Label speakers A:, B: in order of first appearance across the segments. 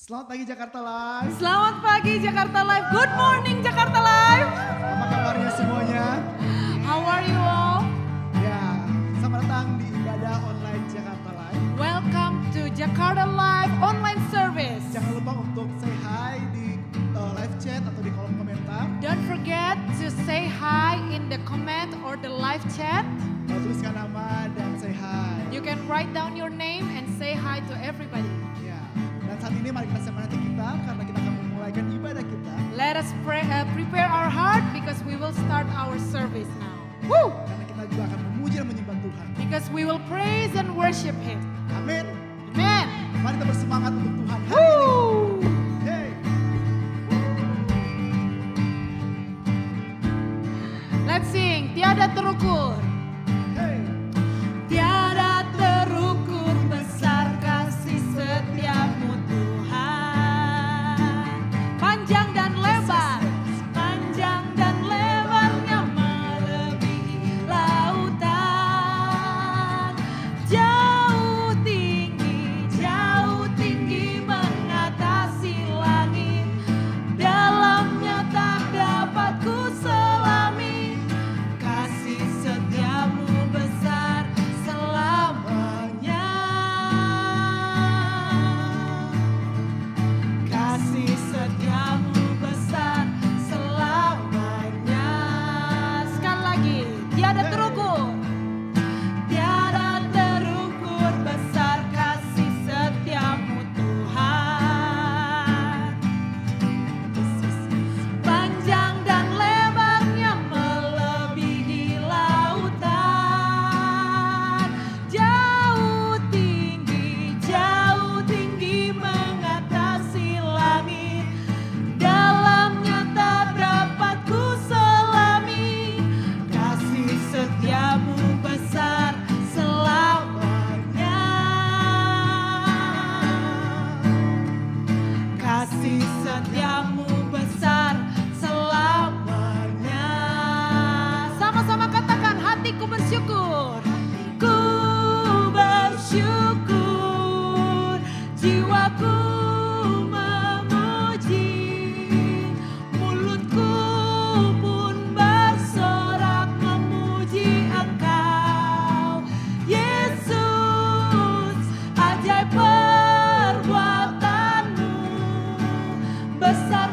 A: Selamat pagi Jakarta Live.
B: Selamat pagi Jakarta Live. Good morning Jakarta Live.
A: Apa kabarnya semuanya?
B: How are you all?
A: Ya, selamat datang di ibadah online Jakarta Live.
B: Welcome to Jakarta Live online service.
A: Jangan lupa untuk say hi di live chat atau di kolom komentar.
B: Don't forget to say hi in the comment or the live chat.
A: Tuliskan nama dan say hi.
B: You can write down your name and say hi to everybody.
A: Ya, dan saat ini mari kita semati kita karena kita akan memulaikan ibadah kita.
B: Let us prepare our heart because we will start our service now. Woo!
A: Karena kita juga akan memuji dan menyembah Tuhan.
B: Because we will praise and worship Him.
A: Amin.
B: Amen.
A: Mari kita bersemangat untuk Tuhan hari ini.
B: Woo!
A: Hey.
B: Let's sing. Tiada terukur.
A: Hey.
B: Tiada terukur besar kasih setiamu Tuhan. Panjang dan lebar, panjang dan lebarnya melebihi lautan. Jauh tinggi mengatasi langit. Dalamnya tak dapat ku selami. Kasih setiamu besar selamanya. Kasih setiamu besar selamanya. Sekali lagi, tiada terukur. Tiada terukur besar kasih setiamu Tuhan. Panjang dan lebarnya melebihi lautan. Jauh tinggi mengatasi langit. Dalamnya tak dapat ku selami. Kasih setiamu besar selamanya. Kasih setiamu besar selamanya. Sama-sama katakan, hatiku bersyukur. Ku bersyukur, jiwaku memuji, mulutku pun bersorak memuji Engkau, Yesus. Ajaib perbuatanmu, besar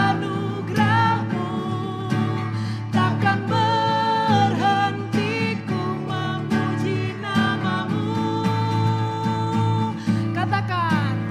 B: anugerahmu, takkan berhenti ku memuji namamu. Katakan,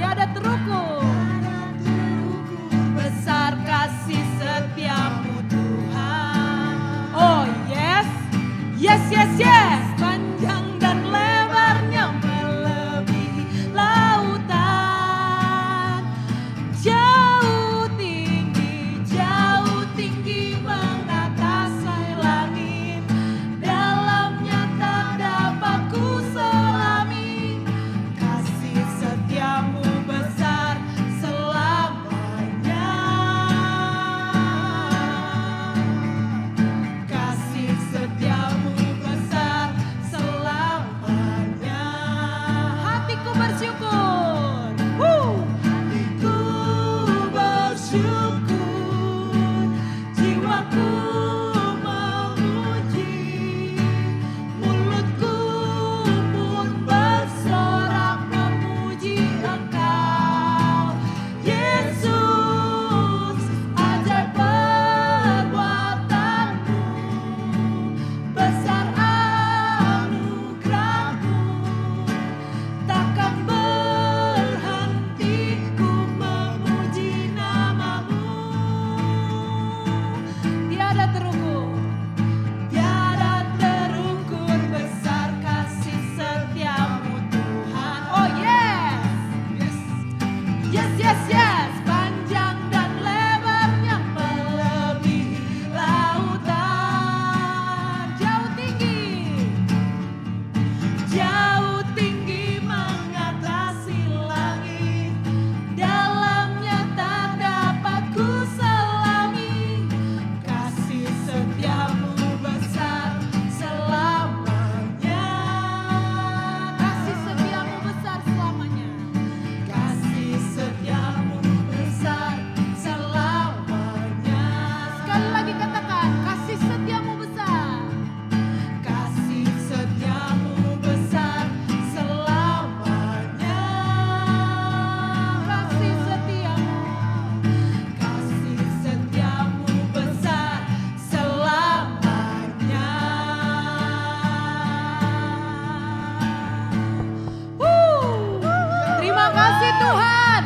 B: kasih Tuhan.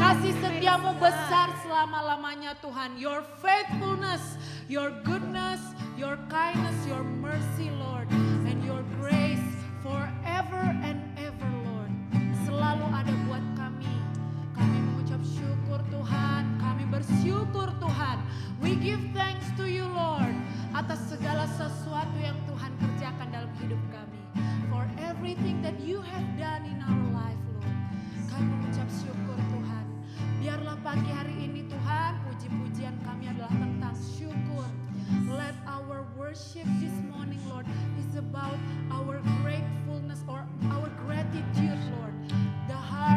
B: Kasih setiamu besar selama-lamanya Tuhan. Your faithfulness, your goodness, your kindness, your mercy Lord. And your grace forever and ever Lord. Selalu ada buat kami. Kami mengucap syukur Tuhan. Kami bersyukur Tuhan. We give thanks to you Lord. Atas segala sesuatu yang Tuhan kerjakan dalam hidup kami. For everything that you have done in our life Lord. Kami mengucap syukur Tuhan. Biarlah pagi hari ini Tuhan, puji-pujian kami adalah tentang syukur. Let our worship this morning Lord is about our gratefulness or our gratitude Lord. The heart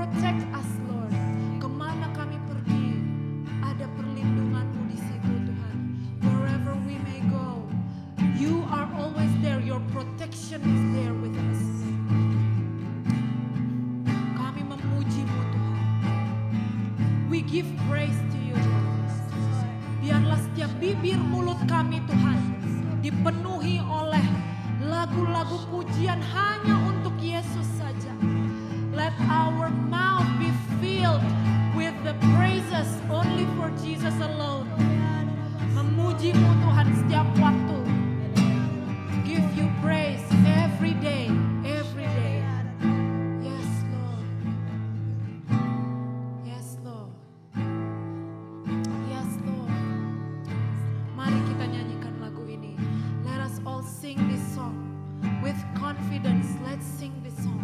B: protect us, Lord. Kemana kami pergi, ada perlindungan-Mu di situ, Tuhan. Wherever we may go, You are always there. Your protection is there with us. Kami memuji-Mu, Tuhan. We give praise to You, Lord. Biarlah setiap bibir mulut kami, Tuhan, dipenuhi oleh lagu-lagu pujian hanya untuk Yesus saja. Let our mouth be filled with the praises only for Jesus alone. Memuji-Mu, Tuhan, setiap waktu. Give You praise every day, every day. Yes, Lord. Yes, Lord. Yes, Lord. Mari kita nyanyikan lagu ini. Let us all sing this song with confidence. Let's sing this song.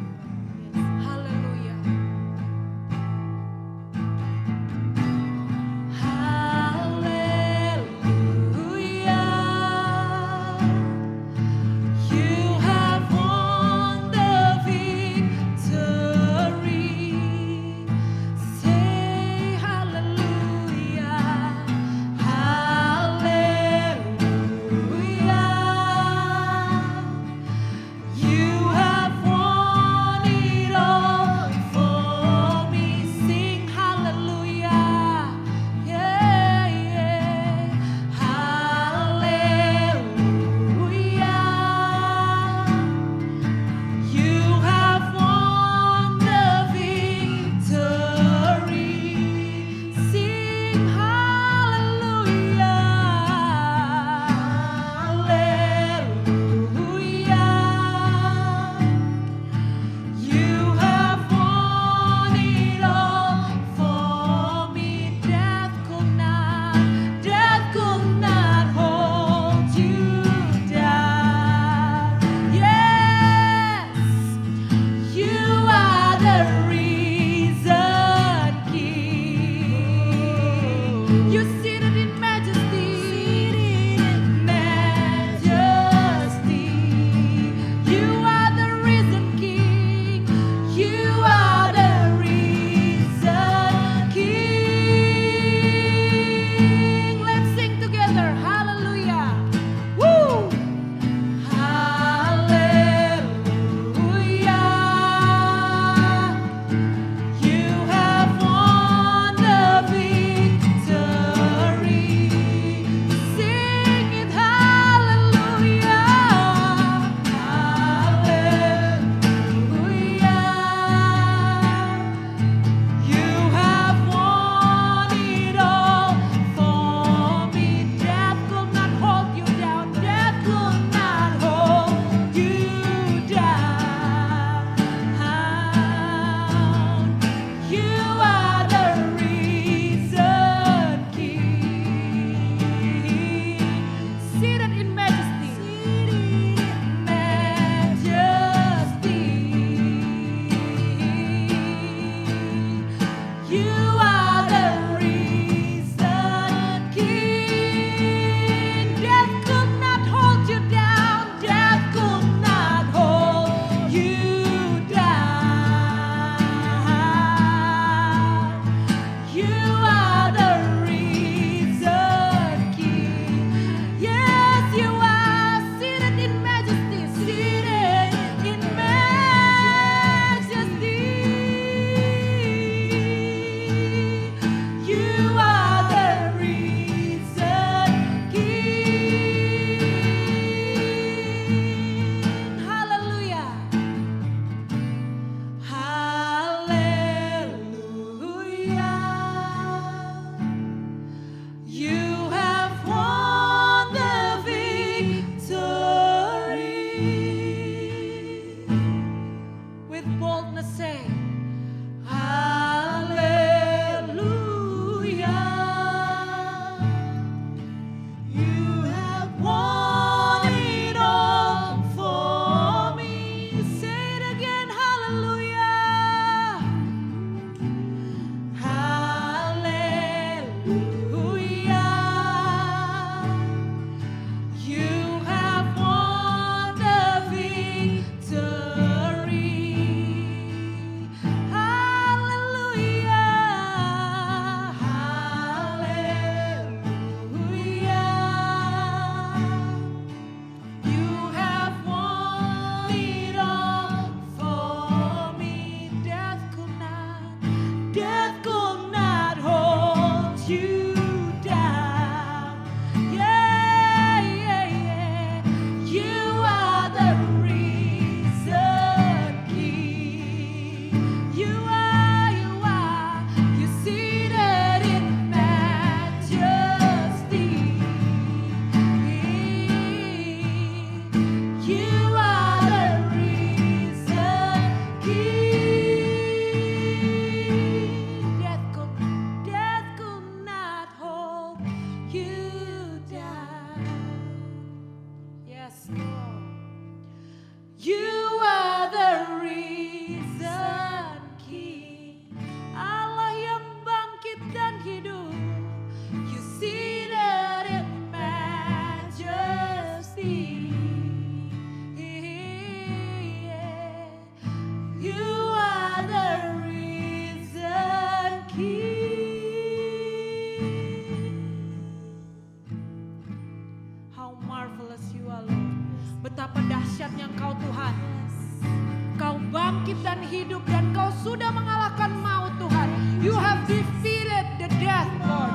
B: bangkit dan hidup dan Kau sudah mengalahkan maut Tuhan. You have defeated the death, Lord.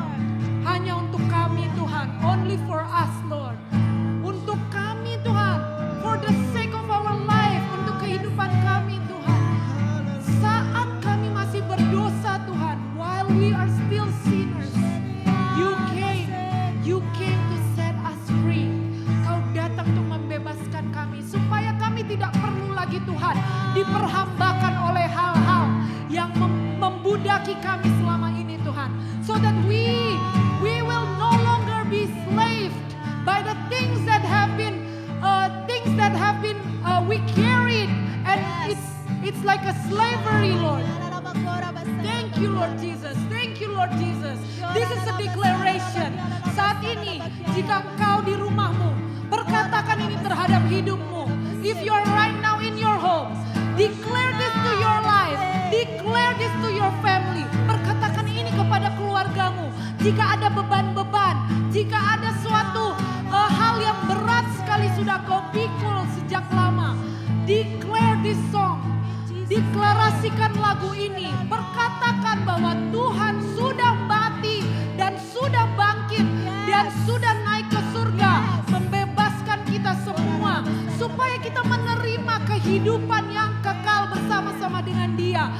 B: Hanya untuk kami Tuhan, only for us Lord. Untuk kami Tuhan, for the sake of our life, untuk kehidupan kami Tuhan. Saat kami masih berdosa Tuhan, while we are still sinners, You came to set us free. Kau datang untuk membebaskan kami supaya kami tidak perlu lagi Tuhan diperhambakan oleh hal-hal yang membudaki kami selama ini Tuhan. So that we will no longer be slaved by the things that have been we carried, and it's like a slavery, Lord. Thank you Lord Jesus. Thank you Lord Jesus. This is a declaration. Saat ini jika engkau di rumahmu, perkatakan ini terhadap hidupmu. If you are right now in your home, declare this to your life. Declare this to your family. Perkatakan ini kepada keluargamu. Jika ada beban-beban, jika ada suatu hal yang berat sekali sudah kau pikul sejak lama, declare this song. Deklarasikan lagu ini, perkatakan bahwa Tuhan sudah mati dan sudah bangkit dan sudah naik ke surga, membebaskan kita semua supaya kita menerima kehidupan yang kekal bersama-sama dengan Dia.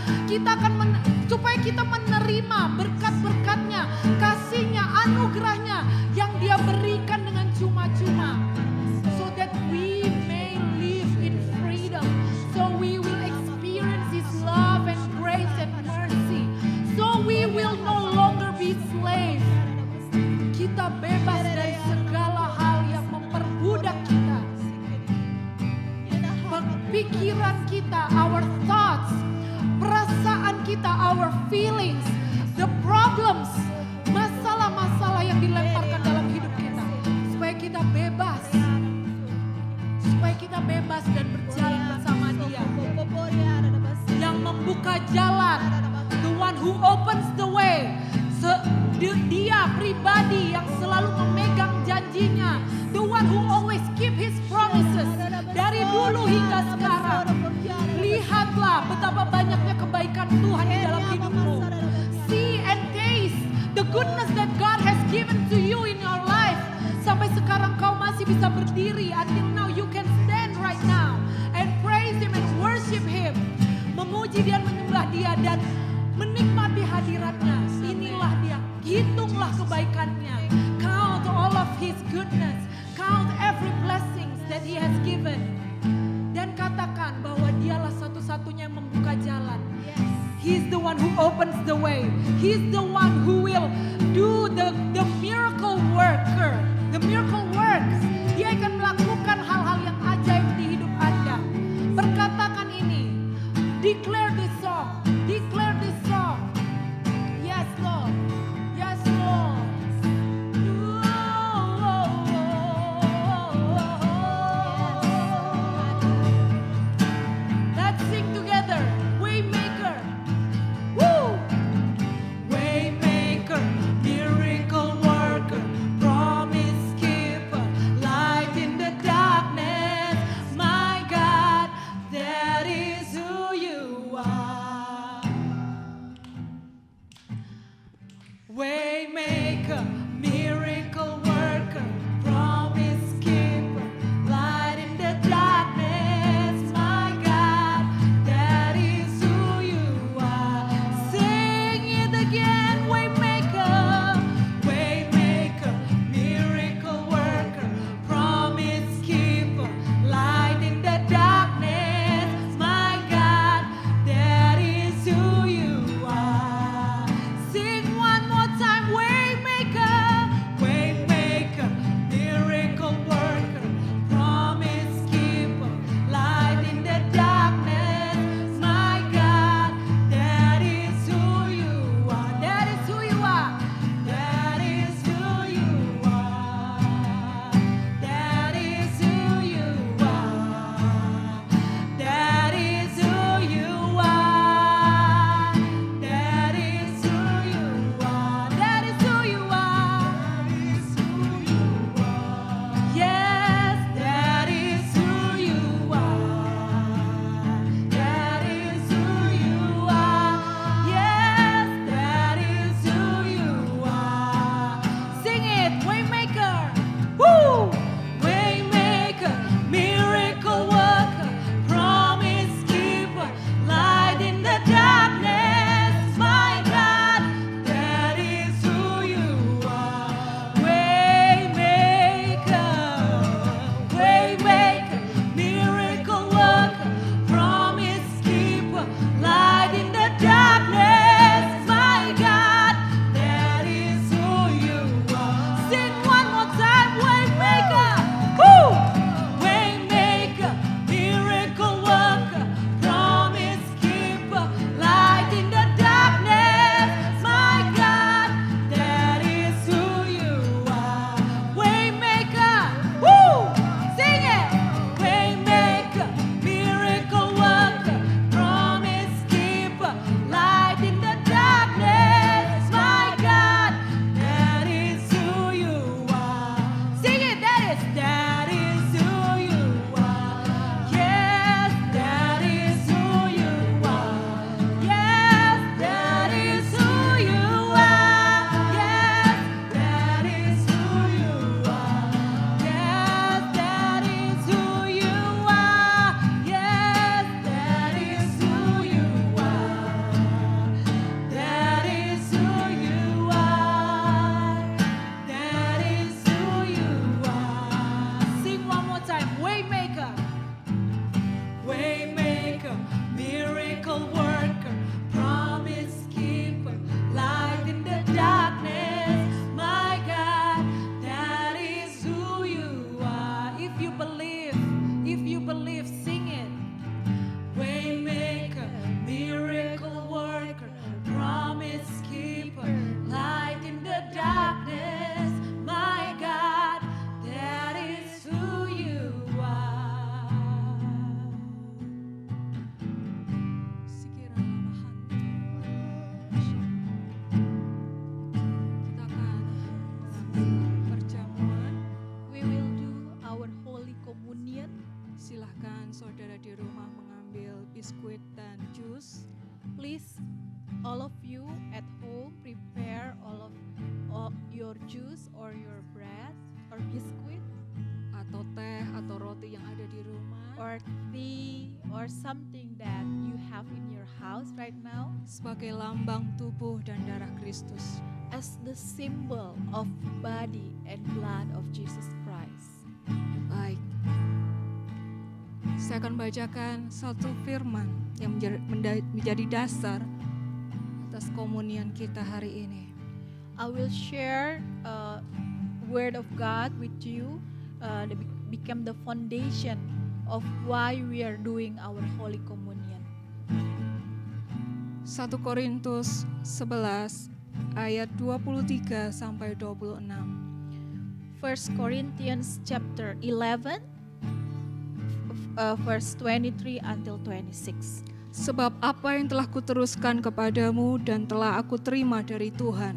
B: Supaya kita menerima berkat-berkatnya, kasihnya, anugerahnya yang Dia berikan dengan cuma-cuma, so that we may live in freedom, so we will His love and grace and mercy, so we will no longer be slaves. Kita bebas dari segala hal yang memperbudak kita. Pikiran kita, our thoughts, perasaan kita, our feelings, the problems, masalah-masalah yang dilemparkan dalam hidup kita, supaya kita bebas. Supaya kita bebas dan berjalan bersama Dia. Yang membuka jalan, the one who opens the way. Dia pribadi yang selalu memegang janjinya, the one who always keep his promises. Dari dulu hingga sekarang, lihatlah betapa banyaknya kebaikan Tuhan di dalam hidupmu. See and taste the goodness that God has given to you in your life. Sampai sekarang kau masih bisa berdiri. Until now you can stand right now and praise Him and worship Him. Memuji dan menyembah Dia dan menikmati hadiratnya. Inilah Dia. Hitunglah kebaikannya. Count all of His goodness. Count every blessings that He has given. Dan katakan bahwa Dialah satu-satunya yang membuka jalan. He's the one who opens the way. He's the one who will do the miracle worker. The miracle works. Dia akan melakukan hal-hal yang ajaib di hidup Anda. Perkatakan ini. Declare this song. Declare this song. Yes, Lord. Yes, Lord. Let's sing together. Waymaker. Woo! Waymaker, miracle worker, promise keeper, light in the darkness. My God, that is who you are.
C: all of you at home prepare all your juice or your bread or biscuit
D: atau teh atau roti yang ada di rumah
C: or tea or something that you have in your house right now
D: sebagai lambang tubuh dan darah Kristus.
C: as the symbol of body and blood of Jesus Christ.
D: Baik. Saya akan bacakan satu firman yang menjadi dasar atas komunian kita hari ini.
C: I will share a word of God with you that become the foundation of why we are doing our Holy Communion.
D: 1 Korintus 11 ayat 23 sampai 26.
C: 1 Corinthians chapter 11 verse 23 until 26.
D: Sebab apa yang telah kuteruskan kepadamu dan telah aku terima dari Tuhan,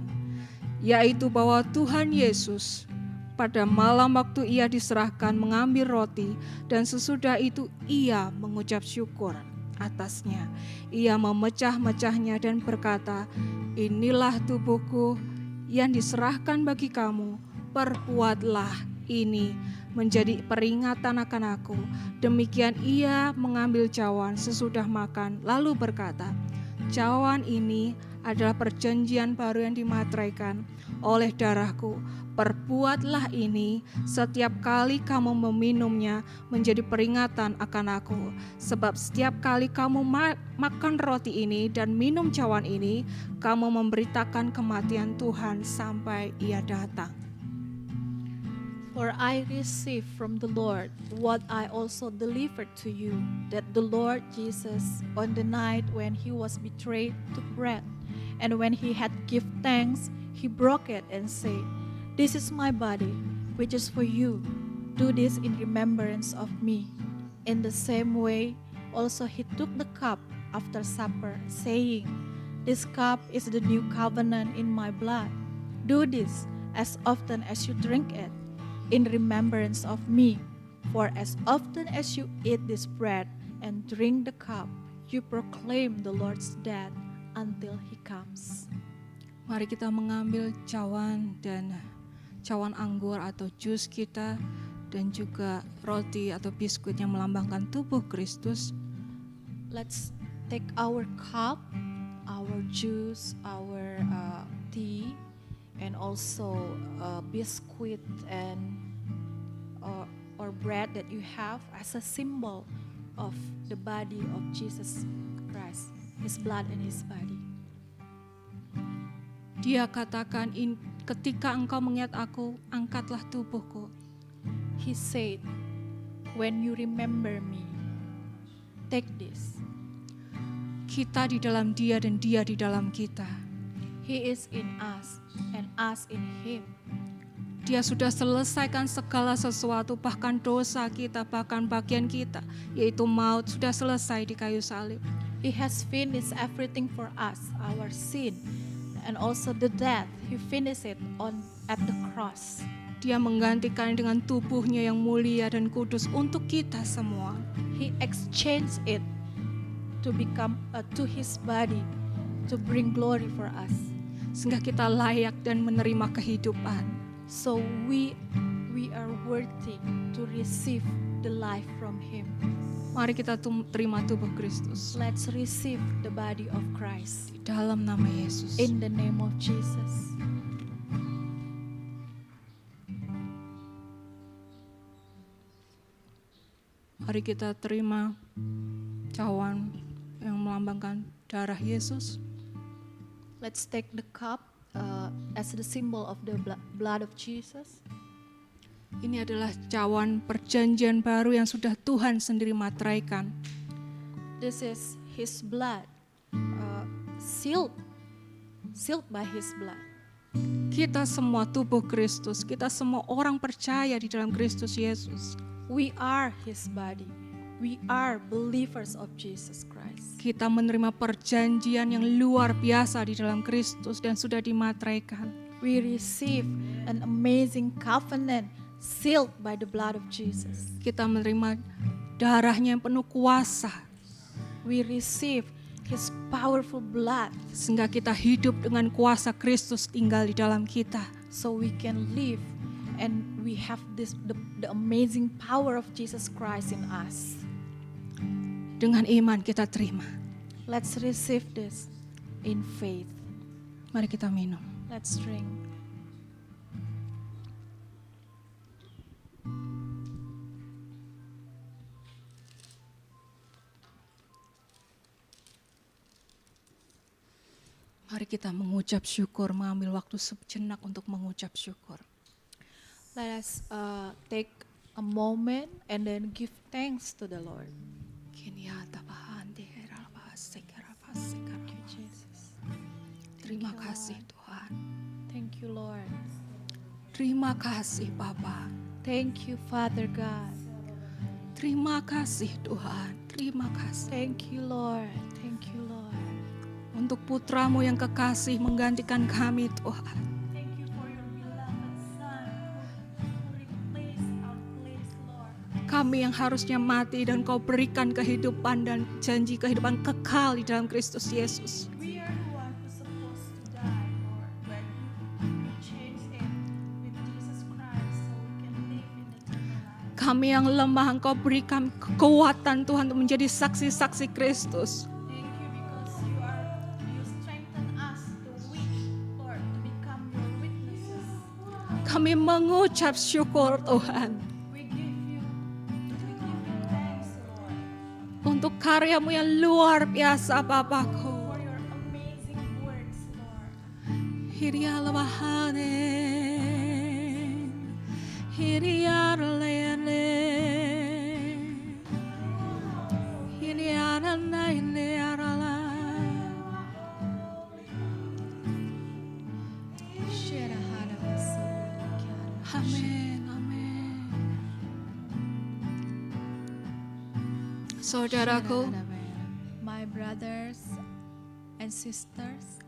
D: yaitu bahwa Tuhan Yesus pada malam waktu ia diserahkan mengambil roti dan sesudah itu ia mengucap syukur atasnya. Ia memecah-mecahnya dan berkata, inilah tubuhku yang diserahkan bagi kamu, perbuatlah ini menjadi peringatan akan aku. Demikian ia mengambil cawan sesudah makan, lalu berkata, cawan ini adalah perjanjian baru yang dimateraikan oleh darahku. Perbuatlah ini setiap kali kamu meminumnya menjadi peringatan akan aku. Sebab setiap kali kamu makan roti ini dan minum cawan ini, kamu memberitakan kematian Tuhan sampai ia datang.
C: For I received from the Lord what I also delivered to you, that the Lord Jesus, on the night when he was betrayed, took bread, and when he had given thanks, he broke it and said, this is my body, which is for you. Do this in remembrance of me. In the same way, also he took the cup after supper, saying, this cup is the new covenant in my blood. Do this as often as you drink it, in remembrance of me. For as often as you eat this bread and drink the cup, you proclaim the Lord's death until he comes.
D: Mari kita mengambil cawan dan cawan anggur atau jus kita dan juga roti atau biskuit yang melambangkan tubuh Kristus.
C: Let's take our cup, our juice, our tea, and also biscuit and or bread that you have as a symbol of the body of Jesus Christ, his blood and his body.
D: Dia katakan, ketika engkau mengingat aku, angkatlah tubuhku.
C: He said, when you remember me, take this.
D: Kita di dalam dia dan dia di dalam kita.
C: He is in us and us in him.
D: Dia sudah selesaikan segala sesuatu, bahkan dosa kita, bahkan bagian kita, yaitu maut, sudah selesai di kayu salib.
C: He has finished everything for us, our sin, and also the death. He finished it at the cross.
D: Dia menggantikan dengan tubuhnya yang mulia dan kudus untuk kita semua.
C: He exchanged it to become to his body, to bring glory for us.
D: Sehingga kita layak dan menerima kehidupan.
C: So we are worthy to receive the life from him.
D: Mari kita terima tubuh Kristus.
C: Let's receive the body of Christ.
D: Di dalam nama Yesus.
C: In the name of Jesus.
D: Mari kita terima cawan yang melambangkan darah Yesus.
C: Let's take the cup as the symbol of the blood of Jesus.
D: Ini adalah cawan perjanjian baru yang sudah Tuhan sendiri materaikan.
C: This is his blood, sealed by his blood.
D: Kita semua tubuh Kristus, kita semua orang percaya di dalam Kristus Yesus.
C: We are his body. We are believers of Jesus Christ.
D: Kita menerima perjanjian yang luar biasa di dalam Kristus dan sudah dimateraikan.
C: We receive an amazing covenant sealed by the blood of Jesus.
D: Kita menerima darahnya yang penuh kuasa.
C: We receive His powerful blood,
D: sehingga kita hidup dengan kuasa Kristus tinggal di dalam kita.
C: so we can live and we have the amazing power of Jesus Christ in us.
D: Dengan iman kita terima.
C: Let's receive this in faith.
D: Mari kita minum.
C: Let's drink.
D: Mari kita mengucap syukur, mengambil waktu sejenak untuk mengucap syukur.
C: Let us take a moment and then give thanks to the Lord.
D: Terima kasih Tuhan.
C: Thank you, Lord.
D: Terima kasih Bapa.
C: Thank you, Father God.
D: Terima kasih Tuhan. Terima kasih.
C: Thank you, Lord. Thank you, Lord.
D: Untuk putramu yang kekasih menggantikan kami Tuhan.
C: Thank you for your beloved Son who replaced our place, Lord.
D: Kami yang harusnya mati dan Kau berikan kehidupan dan janji kehidupan kekal di dalam Kristus Yesus.
C: We are the one who's supposed to die, Lord, but you changed it with Jesus Christ so we can live in eternal life.
D: Kami yang lemah Engkau berikan kekuatan Tuhan untuk menjadi saksi-saksi Kristus.
C: Thank you because you strengthen us, the weak, Lord, to become your witnesses.
D: Kami mengucap syukur Tuhan
C: We give you thanks, Lord,
D: untuk karyamu yang luar biasa Bapakku.
C: for your amazing words, Lord.
D: Hirialabahane, hiriaralene, hiriaralainearala. Amin, amin. Saudaraku,
C: My brothers and sisters,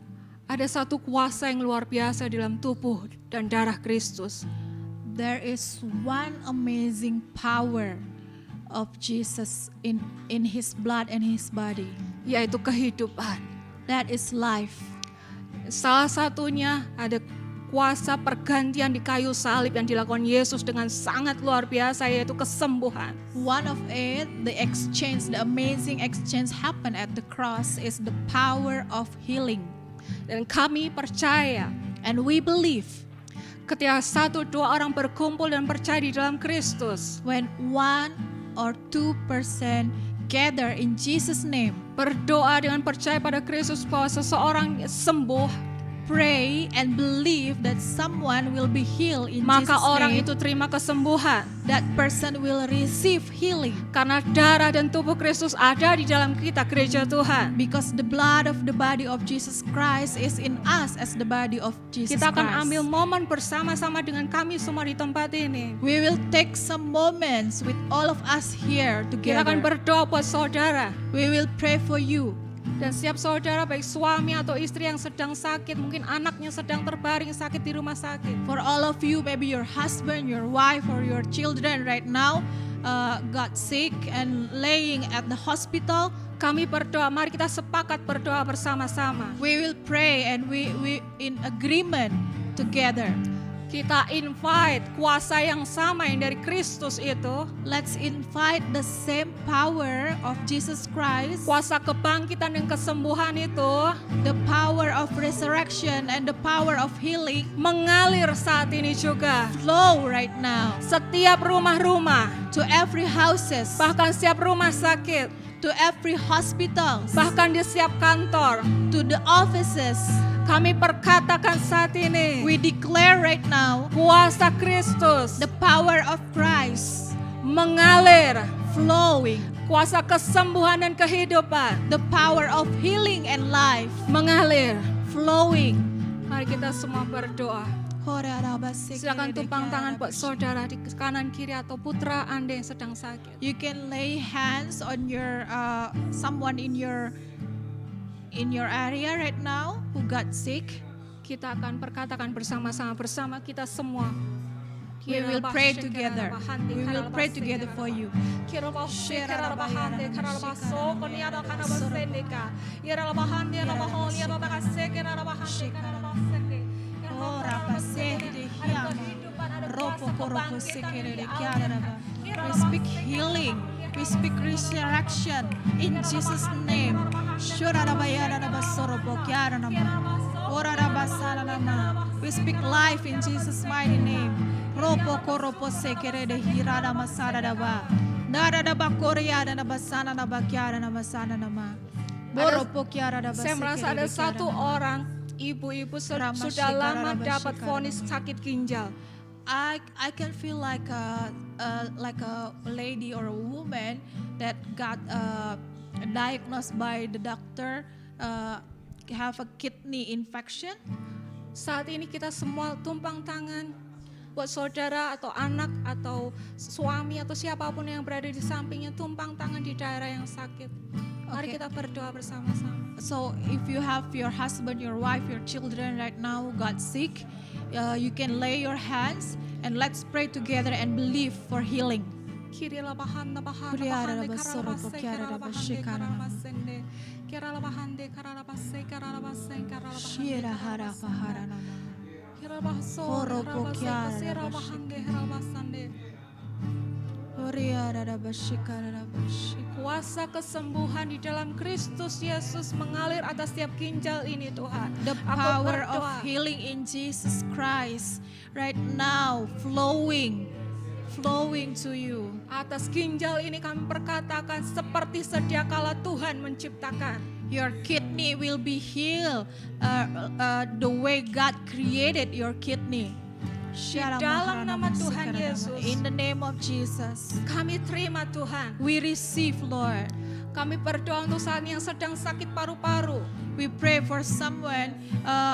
D: ada satu kuasa yang luar biasa dalam tubuh dan darah Kristus.
C: there is one amazing power of Jesus in his blood and his body.
D: Yaitu kehidupan.
C: That is life.
D: Salah satunya ada kuasa pergantian di kayu salib yang dilakukan Yesus dengan sangat luar biasa, yaitu kesembuhan.
C: One of it, the amazing exchange happened at the cross is the power of healing.
D: Dan kami percaya
C: And we believe
D: ketika 1-2 orang berkumpul dan percaya di dalam Kristus,
C: when 1 or 2% gather in Jesus' name,
D: berdoa dengan percaya pada Kristus bahwa seseorang sembuh,
C: pray and believe that someone will be healed in
D: maka
C: Jesus'
D: orang
C: name,
D: itu terima kesembuhan.
C: that person will receive healing.
D: Karena darah dan tubuh Kristus ada di dalam kita, gereja Tuhan.
C: Because the blood of the body of Jesus Christ is in us as the body of Jesus
D: Kita akan
C: Christ.
D: ambil momen bersama-sama dengan kami semua di tempat ini.
C: We will take some moments with all of us here
D: Kita akan
C: together.
D: berdoa buat saudara.
C: We will pray for you.
D: Dan setiap saudara, baik suami atau istri yang sedang sakit, mungkin anaknya sedang terbaring sakit di rumah sakit.
C: For all of you, maybe your husband, your wife, or your children right now got sick and laying at the hospital.
D: Kami berdoa, mari kita sepakat berdoa bersama-sama.
C: We will pray and we in agreement together.
D: Kita invite kuasa yang sama yang dari Kristus itu,
C: Let's invite the same power of Jesus Christ,
D: kuasa kebangkitan dan kesembuhan itu
C: the power of resurrection and the power of healing
D: mengalir saat ini juga.
C: flow right now
D: Setiap rumah-rumah,
C: to every houses,
D: bahkan setiap rumah sakit,
C: to every hospitals,
D: bahkan di setiap kantor.
C: to the offices.
D: Kami perkatakan saat ini,
C: We declare right now
D: kuasa Kristus
C: the power of Christ
D: mengalir,
C: flowing,
D: kuasa kesembuhan dan kehidupan
C: the power of healing and life
D: mengalir.
C: flowing.
D: Mari kita semua berdoa. Silakan tumpang tangan buat saudara di kanan kiri atau putra Anda yang sedang sakit.
C: You can lay hands on your someone in your area right now who got sick.
D: Kita akan perkatakan bersama-sama bersama kita semua.
C: We will pray together. We will pray together for you. Oh, rapase de hiama. Ropo koropo sekere de kiaraba. We speak healing. We speak resurrection in Jesus' name. Shorarabayaraba soropo kiaranama. Orarabasaranama. We speak life in Jesus' mighty name. Ropo koropo sekere de hirada masaraba. Naradaba koreada nabasana nabakiara namasana nama. Boropo kiarada
D: Saya merasa ada satu orang ibu-ibu sudah lama dapat vonis sakit ginjal.
C: I can feel like a lady or a woman that got diagnosed by the doctor have a kidney infection.
D: Saat ini kita semua tumpang tangan buat saudara atau anak atau suami atau siapapun yang berada di sampingnya, tumpang tangan di daerah yang sakit. Mari kita berdoa bersama-sama.
C: So if you have your husband, your wife, your children right now got sick, you can lay your hands and let's pray together and believe for healing.
D: Kuasa kesembuhan di dalam Kristus Yesus mengalir atas setiap ginjal ini, Tuhan.
C: The power of healing in Jesus Christ right now flowing to you.
D: Atas ginjal ini kami perkatakan seperti sedia kala Tuhan menciptakan.
C: Your kidney will be healed the way God created your kidney.
D: Di dalam nama Tuhan Yesus.
C: In the name of Jesus.
D: Kami terima Tuhan.
C: We receive, Lord.
D: Kami berdoa untuk saat yang sedang sakit paru-paru.
C: We pray for someone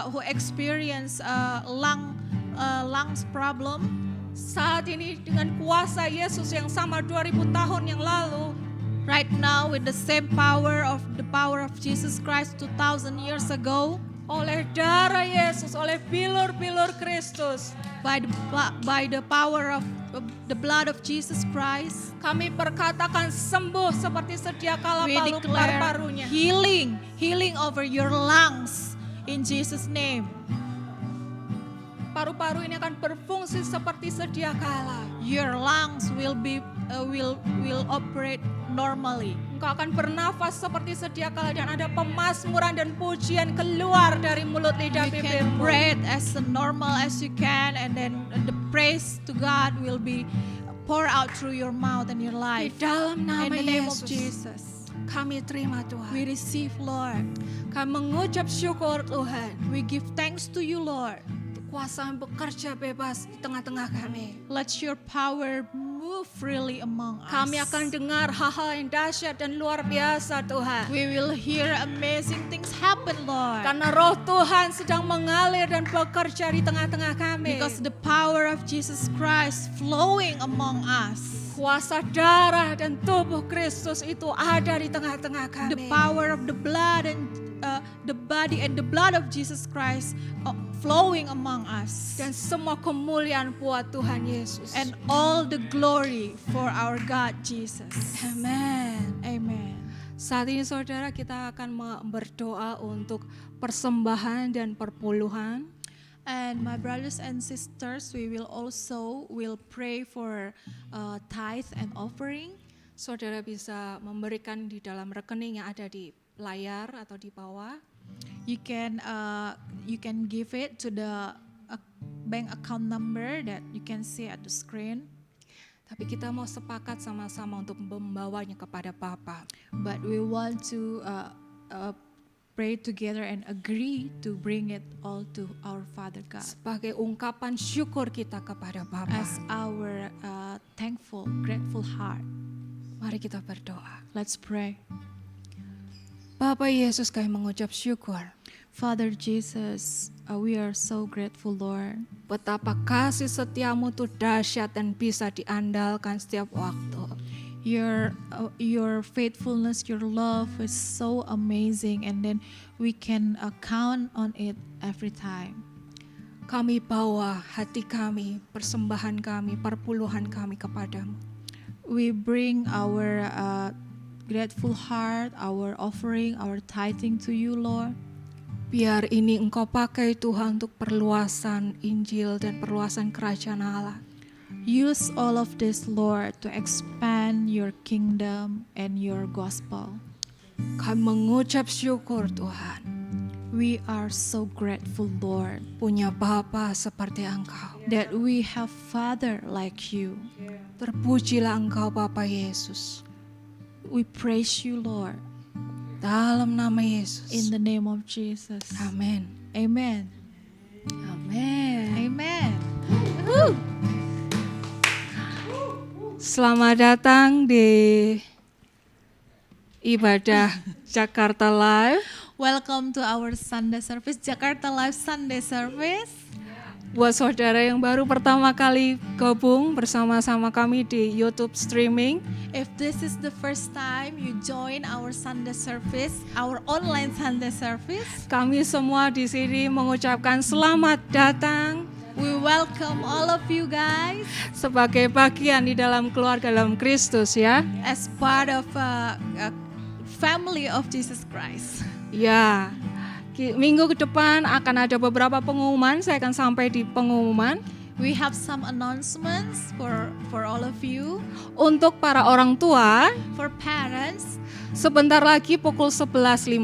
C: who experience lungs problem.
D: Saat ini dengan kuasa Yesus yang sama 2000 tahun yang lalu.
C: Right now with the same power of Jesus Christ 2000 years ago.
D: Oleh darah Yesus, oleh bilur-bilur Kristus.
C: By the power of the blood of Jesus Christ,
D: kami perkatakan sembuh seperti sedia kala paru-parunya.
C: Healing over your lungs in Jesus' name.
D: Paru-paru ini akan berfungsi seperti sedia kala.
C: Your lungs will operate normally.
D: Engkau akan bernafas seperti sedia kala dan ada pemazmuran dan pujian keluar dari mulut lidah bibirmu.
C: You can breathe as normal as you can, and then the praise to God will be pour out through your mouth and your life.
D: Di dalam nama
C: in the name
D: Yesus,
C: of Jesus,
D: kami terima Tuhan.
C: We receive, Lord.
D: Kami mengucap syukur Tuhan.
C: We give thanks to you, Lord.
D: Kuasa yang bekerja bebas di tengah-tengah kami.
C: Let your power move freely among us.
D: Kami akan dengar hal-hal yang dahsyat dan luar biasa Tuhan.
C: We will hear amazing things happen, Lord.
D: Karena roh Tuhan sedang mengalir dan bekerja di tengah-tengah kami.
C: Because the power of Jesus Christ flowing among us.
D: Kuasa darah dan tubuh Kristus itu ada di tengah-tengah kami.
C: The power of the blood and the body and the blood of Jesus Christ flowing among us.
D: Dan semua kemuliaan buat Tuhan Yesus.
C: And all the glory for our God Jesus.
D: Amen.
C: Amen.
D: Saat ini saudara kita akan berdoa untuk persembahan dan perpuluhan.
C: And my brothers and sisters, we will pray for tithe and offering.
D: Saudara bisa memberikan di dalam rekening yang ada di layar atau di bawah.
C: You can give it to the bank account number that you can see at the screen.
D: Tapi kita mau sepakat sama-sama untuk membawanya kepada Bapa.
C: But we want to pray together and agree to bring it all to our Father God.
D: Sebagai ungkapan syukur kita kepada Bapa.
C: As our grateful heart.
D: Mari kita berdoa.
C: Let's pray.
D: Bapa Yesus, kami mengucap syukur.
C: Father Jesus, we are so grateful, Lord.
D: Betapa kasih setiamu itu dahsyat dan bisa diandalkan setiap waktu.
C: Your faithfulness, your love is so amazing, and then we can count on it every time.
D: Kami bawa hati kami, persembahan kami, perpuluhan kami kepadamu.
C: We bring our grateful heart, our offering, our tithing to you, Lord.
D: Biar ini Engkau pakai Tuhan untuk perluasan Injil dan perluasan kerajaan Allah.
C: Use all of this, Lord, to expand your kingdom and your gospel.
D: Kami mengucap syukur Tuhan,
C: We are so grateful, Lord,
D: punya Bapa seperti Engkau.
C: that we have Father like you.
D: Terpujilah Engkau Bapa Yesus.
C: We praise you, Lord,
D: Dalam nama Yesus.
C: in the name of Jesus.
D: Amin.
C: Amen.
D: Amin.
C: Amen.
D: Selamat datang di ibadah Jakarta Live.
C: Welcome to our Sunday service, Jakarta Live Sunday service.
D: Buat saudara yang baru pertama kali gabung bersama-sama kami di YouTube streaming,
C: If this is the first time you join our Sunday service, our online Sunday service,
D: kami semua di sini mengucapkan selamat datang
C: we welcome all of you guys
D: sebagai bagian di dalam keluarga dalam Kristus ya.
C: as part of a family of Jesus Christ.
D: Ya, minggu ke depan akan ada beberapa pengumuman, saya akan sampai di pengumuman.
C: We have some announcements for all of you.
D: Untuk para orang tua,
C: For parents,
D: sebentar lagi pukul 11.15,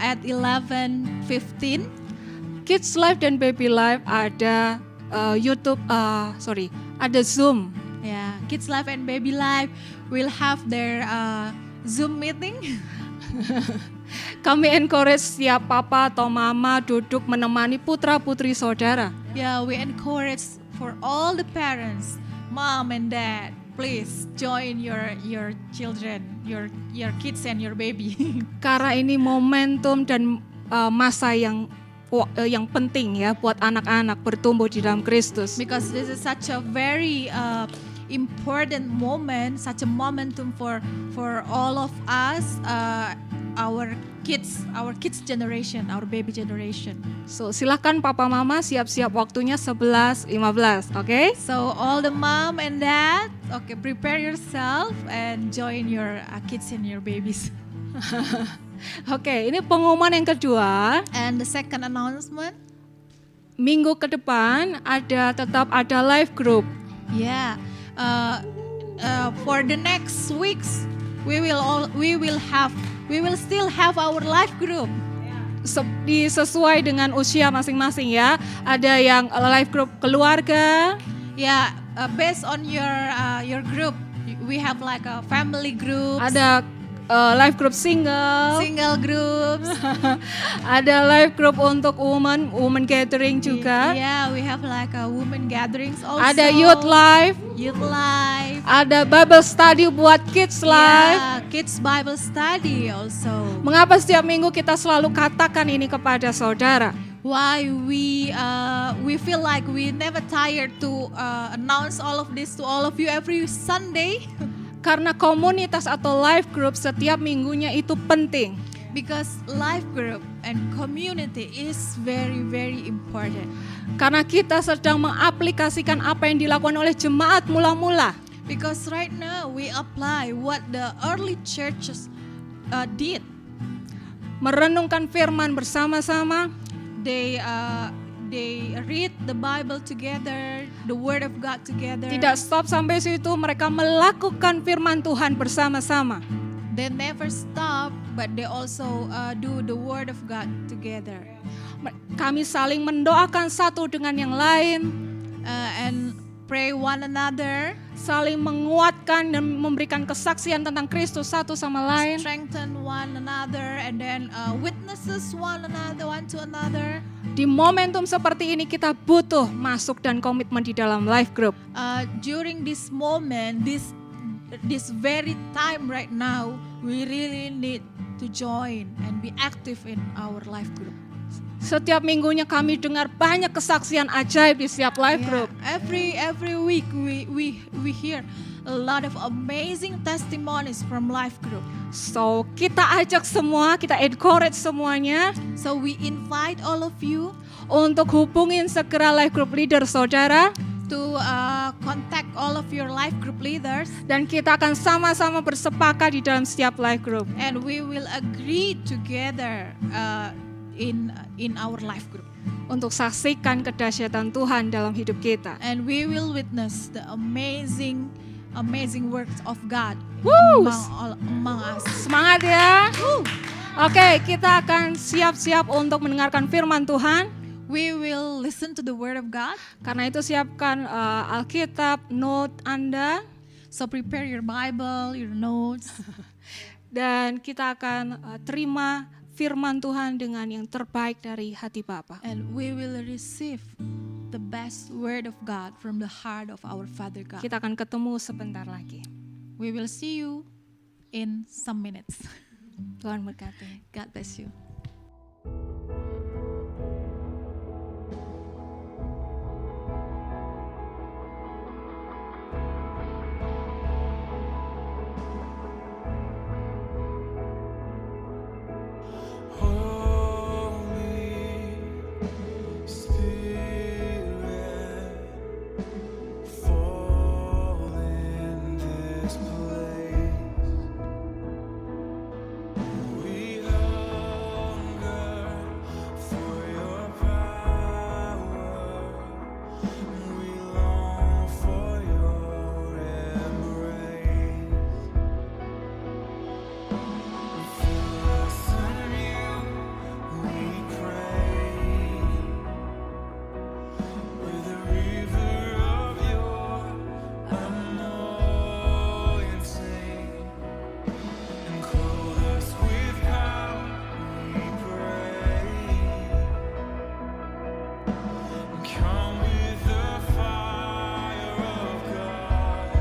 C: at 11:15,
D: Kids Live dan Baby Live ada ada Zoom.
C: Kids Life and Baby Life will have their Zoom meeting.
D: Kami encourage setiap papa atau mama duduk menemani putra-putri saudara.
C: We encourage for all the parents, mom and dad, please join your children, your kids and your baby.
D: Karena ini momentum dan masa yang penting ya buat anak-anak bertumbuh di dalam Kristus.
C: Because this is such a very important moment, such a momentum for all of us, our kids generation, our baby generation.
D: So silakan papa mama siap-siap waktunya 11.15, oke?
C: So all the mom and dad, okay, prepare yourself and join your kids and your babies.
D: Oke, ini pengumuman yang kedua.
C: And the second announcement,
D: Minggu ke depan tetap ada live group.
C: For the next weeks, we will still have our life group.
D: Sesuai dengan usia masing-masing ya. Ada yang live group keluarga.
C: Based on your group, we have like a family group.
D: Ada live group single
C: groups.
D: Ada live group untuk woman gathering juga.
C: We have like a women gatherings also.
D: Ada youth live. Ada Bible study buat kids live.
C: Kids Bible study also.
D: Mengapa setiap minggu kita selalu katakan ini kepada saudara?
C: Why we feel like we never tired to announce all of this to all of you every Sunday?
D: Karena komunitas atau life group setiap minggunya itu penting.
C: Because life group and community is very very important.
D: Karena kita sedang mengaplikasikan apa yang dilakukan oleh jemaat mula-mula.
C: Because right now we apply what the early churches did.
D: Merenungkan firman bersama-sama.
C: They read the Bible together, the Word of God together.
D: Tidak stop sampai situ, mereka melakukan firman Tuhan bersama-sama.
C: They never stop, but they also do the Word of God together.
D: Kami saling mendoakan satu dengan yang lain,
C: and pray one another.
D: Saling menguatkan dan memberikan kesaksian tentang Kristus satu sama lain.
C: Strengthen one another and then witnesses one to another.
D: Di momentum seperti ini kita butuh masuk dan komitmen di dalam life group.
C: During this moment, this very time right now, we really need to join and be active in our life group.
D: Setiap minggunya kami dengar banyak kesaksian ajaib di setiap life
C: Yeah,
D: group.
C: every week we hear a lot of amazing testimonies from life group.
D: So kita ajak semua, kita encourage semuanya
C: So we invite all of you
D: untuk hubungin segera life group leader saudara.
C: to contact all of your life group leaders,
D: Dan kita akan sama-sama bersepakat di dalam setiap life group.
C: and we will agree together in our life group,
D: Untuk saksikan kedahsyatan Tuhan dalam hidup kita.
C: and we will witness the amazing works of God
D: Woo!
C: among us.
D: Semangat ya. Oke, kita akan siap-siap untuk mendengarkan firman Tuhan.
C: We will listen to the word of God.
D: Karena itu siapkan Alkitab, note Anda.
C: So prepare your Bible, your notes,
D: Dan kita akan terima firman Tuhan dengan yang terbaik dari hati Bapa.
C: and we will receive the best word of God from the heart of our Father God.
D: Kita akan ketemu sebentar lagi.
C: We will see you in some minutes.
D: Tuhan berkati.
C: God bless you.
E: Holy Spirit, fall in this place. We hunger for your power. We long for your embrace. Fill us anew, we pray, with a river of your anointing, and clothe us with power, we pray. Come with the fire of God.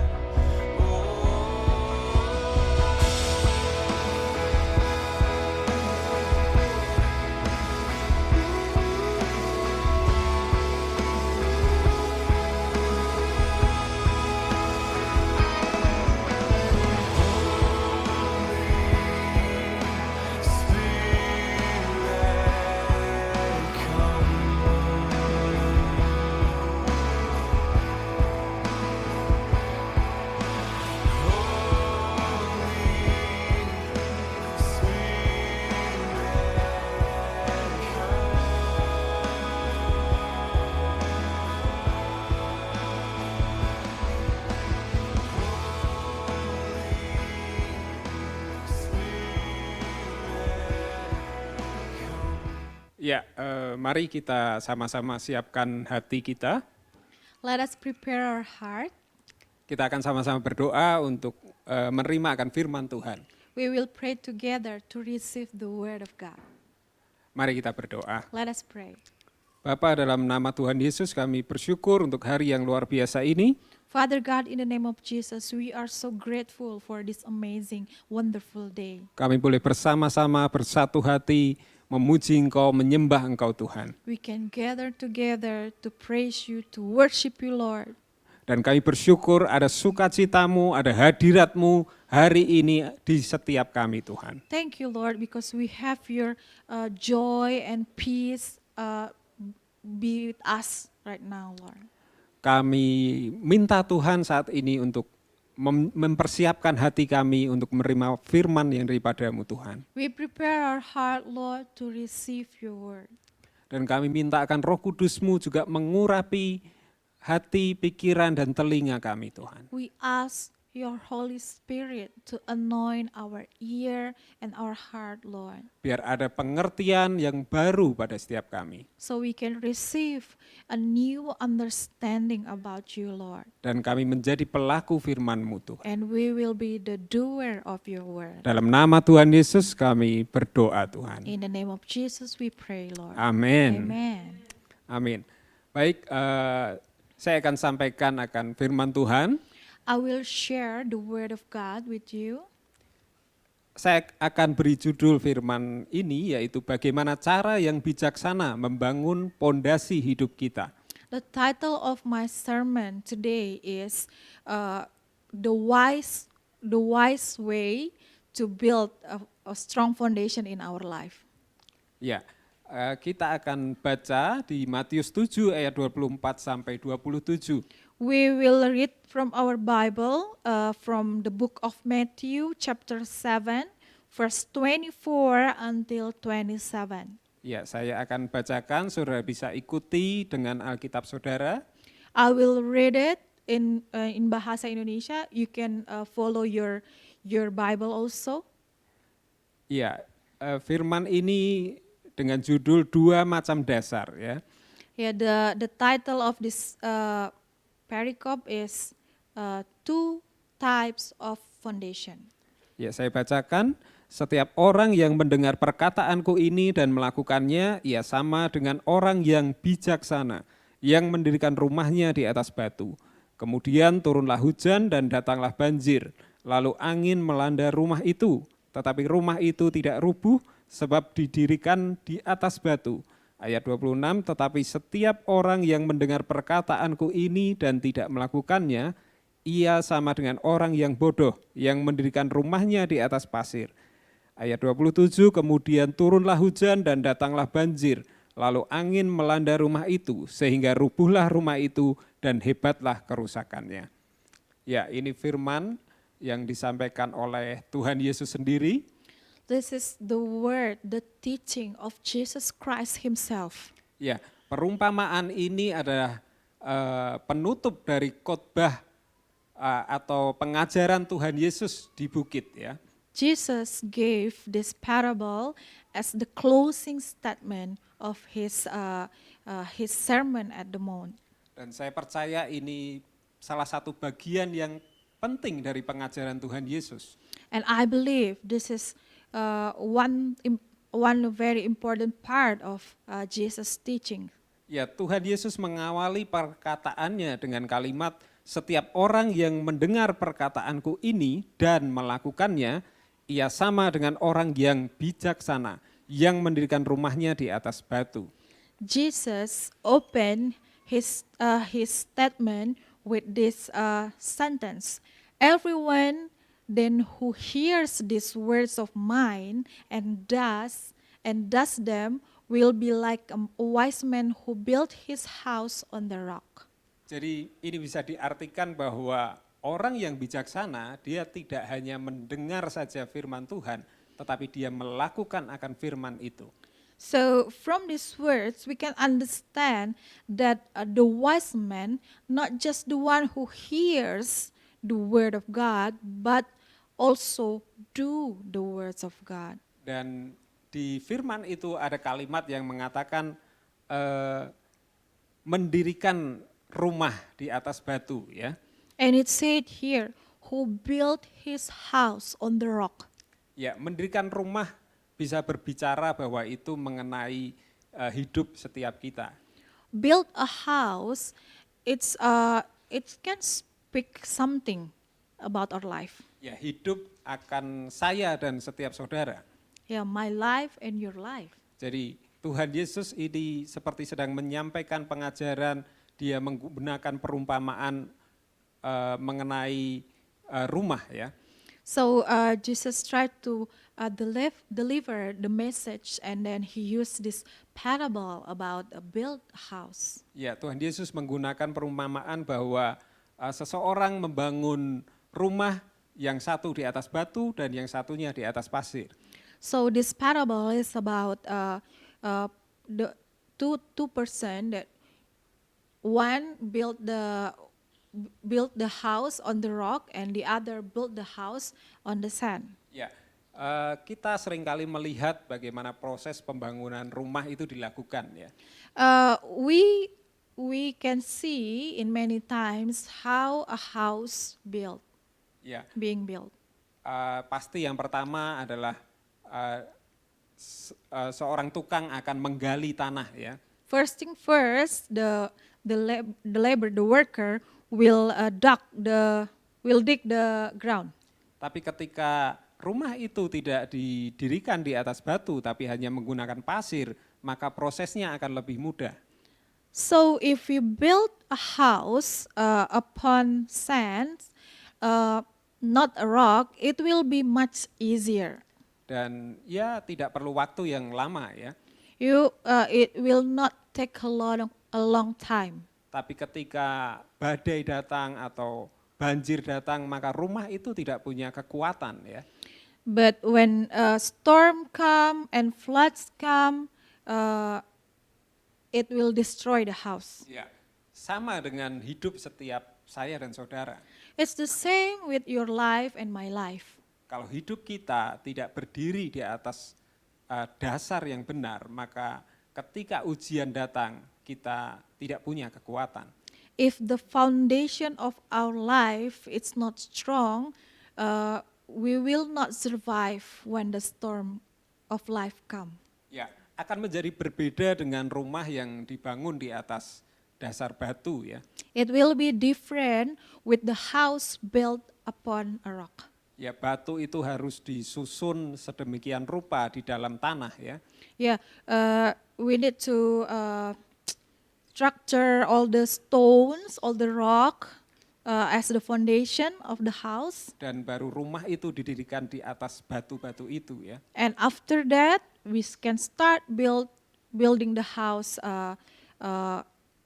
F: Ya, mari kita sama-sama siapkan hati kita.
C: Let us prepare our heart.
F: Kita akan sama-sama berdoa untuk menerima akan firman Tuhan.
C: We will pray together to receive the word of God.
F: Mari kita berdoa.
C: Let us pray.
F: Bapa, dalam nama Tuhan Yesus kami bersyukur untuk hari yang luar biasa ini.
C: Father God, in the name of Jesus, we are so grateful for this amazing, wonderful day.
F: Kami boleh bersama-sama bersatu hati memuji Engkau, menyembah Engkau Tuhan.
C: We can gather together to praise you, to worship you, Lord.
F: Dan kami bersyukur ada sukacitamu, ada hadiratmu hari ini di setiap kami Tuhan.
C: Thank you, Lord, because we have your joy and peace be with us right now, Lord.
F: Kami minta Tuhan saat ini untuk mempersiapkan hati kami untuk menerima firman yang daripadamu Tuhan.
C: We prepare our heart, Lord, to receive your word.
F: Dan kami minta akan Roh Kudus-Mu juga mengurapi hati, pikiran, dan telinga kami Tuhan.
C: We ask your Holy Spirit to anoint our ear and our heart, Lord,
F: Biar ada pengertian yang baru pada setiap kami.
C: so we can receive a new understanding about you, Lord.
F: Dan kami menjadi pelaku firman-Mu Tuhan.
C: And we will be the doer of your word.
F: Dalam nama Tuhan Yesus kami berdoa Tuhan.
C: In the name of Jesus we pray, Lord.
F: Amin.
C: Amen.
F: Amin. Baik, saya akan sampaikan akan firman Tuhan.
C: I will share the word of God with you.
F: saya akan beri judul firman ini yaitu bagaimana cara yang bijaksana membangun pondasi hidup kita.
C: The title of my sermon today is the wise way to build a strong foundation in our life.
F: Ya, kita akan baca di Matius 7 ayat 24 sampai 27.
C: We will read from our Bible from the book of Matthew chapter 7 verse 24 until 27.
F: Ya, saya akan bacakan, saudara bisa ikuti dengan Alkitab saudara.
C: I will read it in bahasa Indonesia. You can follow your Bible also.
F: Ya, firman ini dengan judul dua macam dasar ya.
C: Yeah, the title of this pericope is two types of foundation.
F: Ya, saya bacakan. Setiap orang yang mendengar perkataanku ini dan melakukannya, ia sama dengan orang yang bijaksana, yang mendirikan rumahnya di atas batu. Kemudian turunlah hujan dan datanglah banjir, lalu angin melanda rumah itu. Tetapi rumah itu tidak rubuh sebab didirikan di atas batu. Ayat 26, tetapi setiap orang yang mendengar perkataanku ini dan tidak melakukannya, ia sama dengan orang yang bodoh, yang mendirikan rumahnya di atas pasir. Ayat 27, kemudian turunlah hujan dan datanglah banjir, lalu angin melanda rumah itu, sehingga rubuhlah rumah itu dan hebatlah kerusakannya. Ya, ini firman yang disampaikan oleh Tuhan Yesus sendiri.
C: This is the word, the teaching of Jesus Christ himself.
F: Ya, perumpamaan ini adalah penutup dari khotbah atau pengajaran Tuhan Yesus di bukit ya.
C: Jesus gave this parable as the closing statement of his sermon at the mount.
F: Dan saya percaya ini salah satu bagian yang penting dari pengajaran Tuhan Yesus.
C: And I believe this is one very important part of Jesus' teaching.
F: Ya, Tuhan Yesus mengawali perkataannya dengan kalimat, setiap orang yang mendengar perkataanku ini dan melakukannya, ia sama dengan orang yang bijaksana, yang mendirikan rumahnya di atas batu.
C: Jesus opened his statement with this sentence. Everyone then who hears these words of mine and does them will be like a wise man who built his house on the rock.
F: Jadi ini bisa diartikan bahwa orang yang bijaksana, dia tidak hanya mendengar saja firman Tuhan, tetapi dia melakukan akan firman itu.
C: So from these words, we can understand that the wise man, not just the one who hears the word of God, but also do the words of God.
F: Dan di firman itu ada kalimat yang mengatakan mendirikan rumah di atas batu ya.
C: And it said here, who built his house on the rock.
F: Ya, mendirikan rumah bisa berbicara bahwa itu mengenai hidup setiap kita.
C: Build a house, it can speak something about our life.
F: Ya, hidup akan saya dan setiap saudara.
C: Yeah, my life and your life.
F: Jadi Tuhan Yesus ini seperti sedang menyampaikan pengajaran, dia menggunakan perumpamaan mengenai rumah ya.
C: So Jesus tried to deliver the message, and then he used this parable about a built house.
F: Ya, Tuhan Yesus menggunakan perumpamaan bahwa seseorang membangun rumah yang satu di atas batu dan yang satunya di atas pasir.
C: So this parable is about the two person that one built the house on the rock and the other built the house on the sand.
F: Ya, kita seringkali melihat bagaimana proses pembangunan rumah itu dilakukan ya.
C: We can see in many times how a house
F: Ya,
C: being built.
F: pasti yang pertama adalah seorang tukang akan menggali tanah ya.
C: First thing first, the worker will dig the ground.
F: Tapi ketika rumah itu tidak didirikan di atas batu tapi hanya menggunakan pasir, maka prosesnya akan lebih mudah.
C: So if we build a house upon sand, not a rock, it will be much easier.
F: Dan ya tidak perlu waktu yang lama ya.
C: It will not take a long time.
F: Tapi ketika badai datang atau banjir datang, maka rumah itu tidak punya kekuatan ya.
C: But when storm come and floods come, it will destroy the house.
F: Ya, sama dengan hidup setiap saya dan saudara.
C: It's the same with your life and my life.
F: Kalau hidup kita tidak berdiri di atas dasar yang benar, maka ketika ujian datang, kita tidak punya kekuatan.
C: If the foundation of our life is not strong, we will not survive when the storm of life come.
F: Ya, akan menjadi berbeda dengan rumah yang dibangun di atas dasar batu ya.
C: It will be different with the house built upon a rock.
F: Ya, batu itu harus disusun sedemikian rupa di dalam tanah ya.
C: Yeah, we need to structure all the stones, all the rock as the foundation of the house.
F: Dan baru rumah itu didirikan di atas batu-batu itu ya.
C: And after that, we can start building the house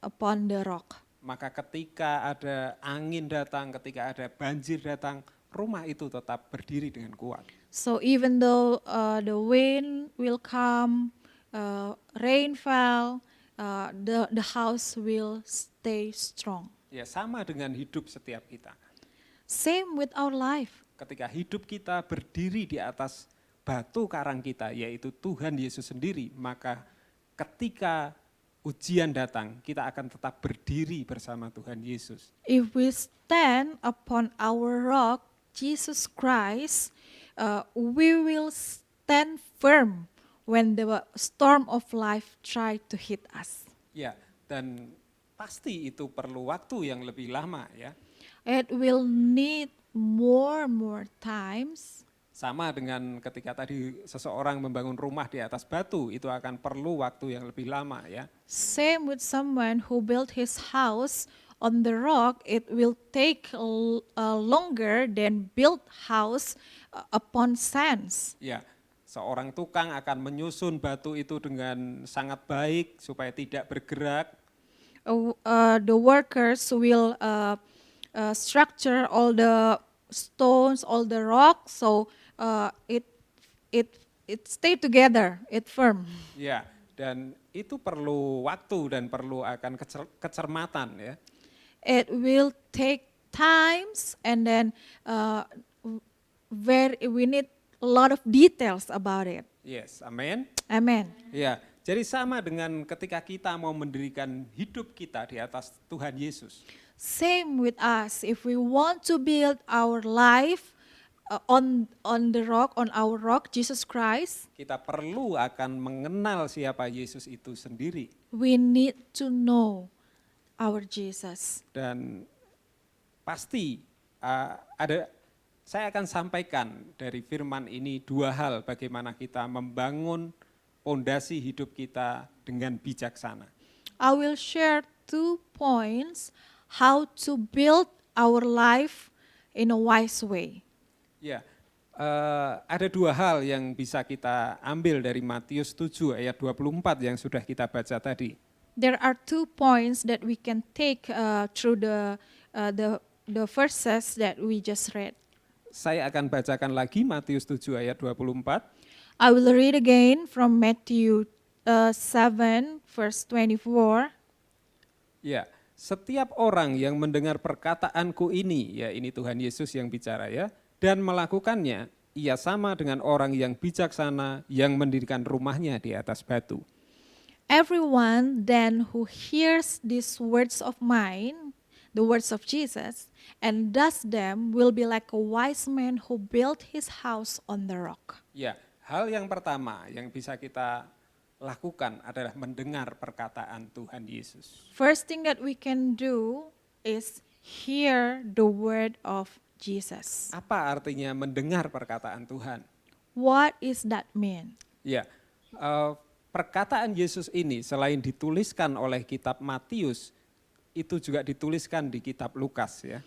C: upon the rock.
F: Maka ketika ada angin datang, ketika ada banjir datang, rumah itu tetap berdiri dengan kuat.
C: So even though the wind will come, rain fell, the house will stay strong.
F: Ya, sama dengan hidup setiap kita.
C: Same with our life.
F: Ketika hidup kita berdiri di atas batu karang kita, yaitu Tuhan Yesus sendiri, maka ketika ujian datang, kita akan tetap berdiri bersama Tuhan Yesus.
C: If we stand upon our rock, Jesus Christ, we will stand firm when the storm of life try to hit us.
F: Ya, dan pasti itu perlu waktu yang lebih lama ya.
C: It will need more times.
F: Sama dengan ketika tadi seseorang membangun rumah di atas batu, itu akan perlu waktu yang lebih lama ya.
C: Same with someone who built his house on the rock, it will take longer than build house upon sands.
F: Ya, seorang tukang akan menyusun batu itu dengan sangat baik supaya tidak bergerak.
C: The workers will structure all the stones, all the rocks, so it stay together, it firm.
F: Ya, dan itu perlu waktu dan perlu akan kecermatan ya.
C: It will take times, and then we need a lot of details about it.
F: Yes, amin.
C: Amen.
F: Ya, jadi sama dengan ketika kita mau mendirikan hidup kita di atas Tuhan Yesus.
C: Same with us. If we want to build our life on the rock, on our rock, Jesus Christ,
F: Kita perlu akan mengenal siapa Yesus itu sendiri.
C: we need to know our Jesus.
F: Dan pasti saya akan sampaikan dari firman ini dua hal bagaimana kita membangun pondasi hidup kita dengan bijaksana.
C: I will share 2 points how to build our life in a wise way.
F: Ya, ada dua hal yang bisa kita ambil dari Matius 7 ayat 24 yang sudah kita baca tadi.
C: There are 2 points that we can take through the verses that we just read.
F: Saya akan bacakan lagi Matius 7 ayat 24.
C: I will read again from Matthew 7 verse 24.
F: Ya, setiap orang yang mendengar perkataanku ini, ya ini Tuhan Yesus yang bicara ya, dan melakukannya, ia sama dengan orang yang bijaksana yang mendirikan rumahnya di atas batu.
C: Everyone then who hears these words of mine, the words of Jesus, and does them will be like a wise man who built his house on the rock.
F: Ya, hal yang pertama yang bisa kita lakukan adalah mendengar perkataan Tuhan Yesus.
C: First thing that we can do is hear the word of Jesus.
F: Apa artinya mendengar perkataan Tuhan?
C: What is that mean?
F: Ya, perkataan Yesus ini selain dituliskan oleh kitab Matius, itu juga dituliskan di kitab Lukas ya.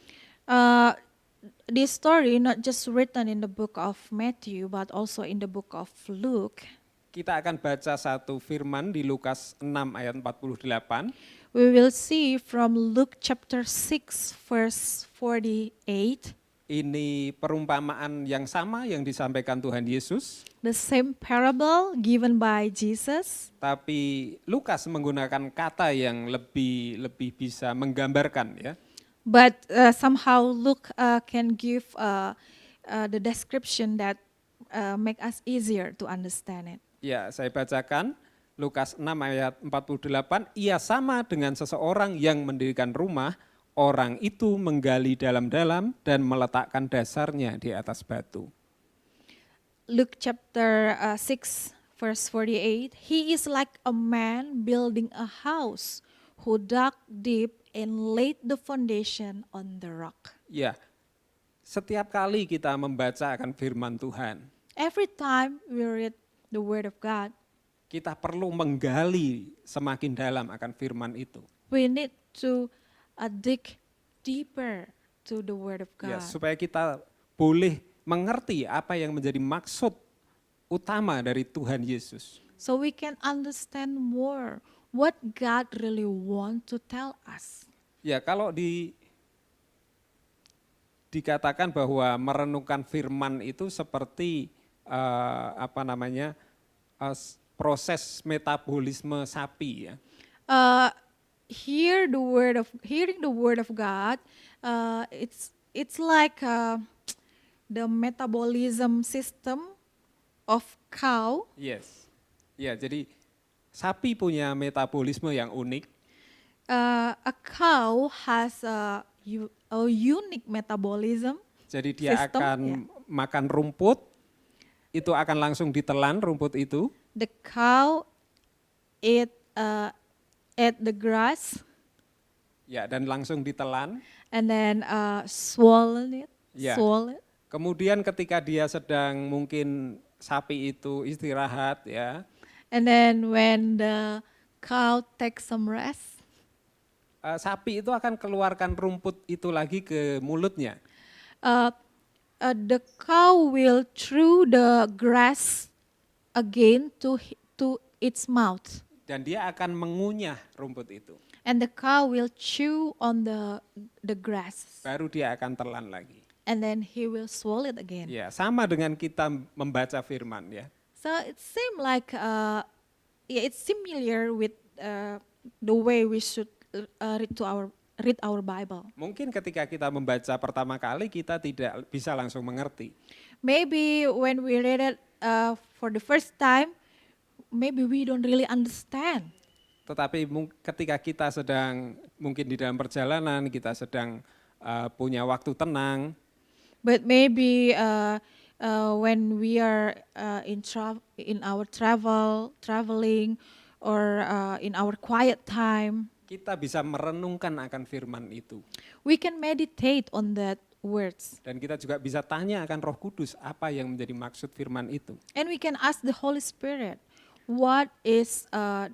C: This story not just written in the book of Matthew, but also in the book of Luke.
F: Kita akan baca satu firman di Lukas 6 ayat 48.
C: We will see from Luke chapter 6 verse 48,
F: Ini perumpamaan yang sama yang disampaikan Tuhan Yesus,
C: the same parable given by Jesus,
F: tapi Lukas menggunakan kata yang lebih bisa menggambarkan ya.
C: but somehow Luke can give the description that make us easier to understand it.
F: Ya, saya bacakan Lukas 6 ayat 48, ia sama dengan seseorang yang mendirikan rumah, orang itu menggali dalam-dalam dan meletakkan dasarnya di atas batu.
C: Luke chapter 6 verse 48, he is like a man building a house who dug deep and laid the foundation on the rock.
F: Ya, setiap kali kita membaca akan firman Tuhan,
C: Every time we read the word of God,
F: kita perlu menggali semakin dalam akan firman itu.
C: we need to dig deeper to the word of
F: Ya,
C: God.
F: supaya kita boleh mengerti apa yang menjadi maksud utama dari Tuhan Yesus.
C: So we can understand more what God really want to tell us.
F: Ya, kalau dikatakan bahwa merenungkan firman itu seperti proses metabolisme sapi ya.
C: Hearing the word of God, it's like the metabolism system of cow.
F: Yes. Ya, jadi sapi punya metabolisme yang unik.
C: A cow has a unique metabolism.
F: Jadi dia
C: Sistem,
F: akan makan rumput, itu akan langsung ditelan rumput itu.
C: The cow eat the grass
F: Ya, dan langsung ditelan.
C: and then swallow it.
F: Ya.
C: Swallow it.
F: Kemudian ketika dia sedang mungkin sapi itu istirahat ya,
C: And then when the cow takes some rest,
F: sapi itu akan keluarkan rumput itu lagi ke mulutnya.
C: the cow will chew the grass again to its mouth,
F: Dan dia akan mengunyah rumput itu.
C: and the cow will chew on the grass,
F: Baru dia akan telan lagi.
C: and then he will swallow it again.
F: Ya, sama dengan kita membaca firman ya.
C: So it seems like it's similar with the way we should read our Bible.
F: Mungkin ketika kita membaca pertama kali kita tidak bisa langsung mengerti.
C: Maybe when we read it for the first time, maybe we don't really understand.
F: Tetapi ketika kita sedang mungkin di dalam perjalanan, kita sedang punya waktu tenang,
C: But maybe when we are in our traveling, or in our quiet time,
F: kita bisa merenungkan akan firman itu.
C: we can meditate on that words,
F: Dan kita juga bisa tanya akan Roh Kudus apa yang menjadi maksud firman itu.
C: and we can ask the Holy Spirit, what is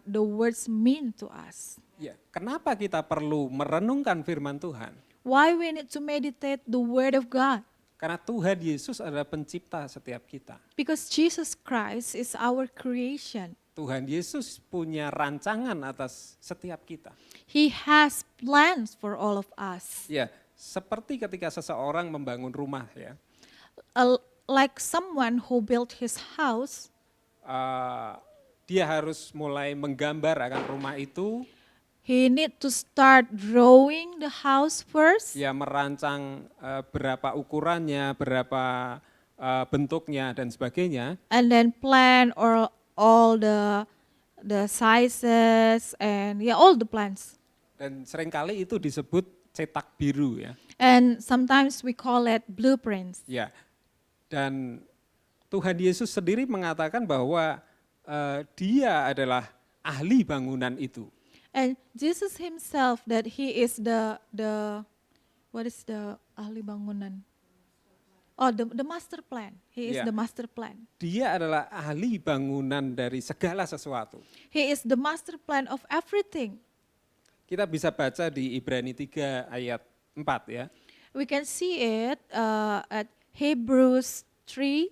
C: the words mean to us?
F: Ya, kenapa kita perlu merenungkan firman Tuhan?
C: Why we need to meditate the word of God?
F: Karena Tuhan Yesus adalah pencipta setiap kita.
C: Because Jesus Christ is our creation.
F: Tuhan Yesus punya rancangan atas setiap kita.
C: He has plans for all of us.
F: Ya, seperti ketika seseorang membangun rumah ya.
C: Like someone who built his house,
F: Dia harus mulai menggambar akan rumah itu,
C: he need to start drawing the house first,
F: ya merancang berapa ukurannya, berapa bentuknya dan sebagainya.
C: and then plan all the sizes and all the plans.
F: Dan seringkali itu disebut cetak biru ya.
C: And sometimes we call it blueprints.
F: Ya. Dan Tuhan Yesus sendiri mengatakan bahwa dia adalah ahli bangunan itu.
C: And Jesus himself, that he is the what is the ahli bangunan? Oh, the master plan. He is
F: Yeah.
C: the master plan.
F: Dia adalah ahli bangunan dari segala sesuatu.
C: He is the master plan of everything.
F: Kita bisa baca di Ibrani 3 ayat 4 ya.
C: We can see it at Hebrews 3,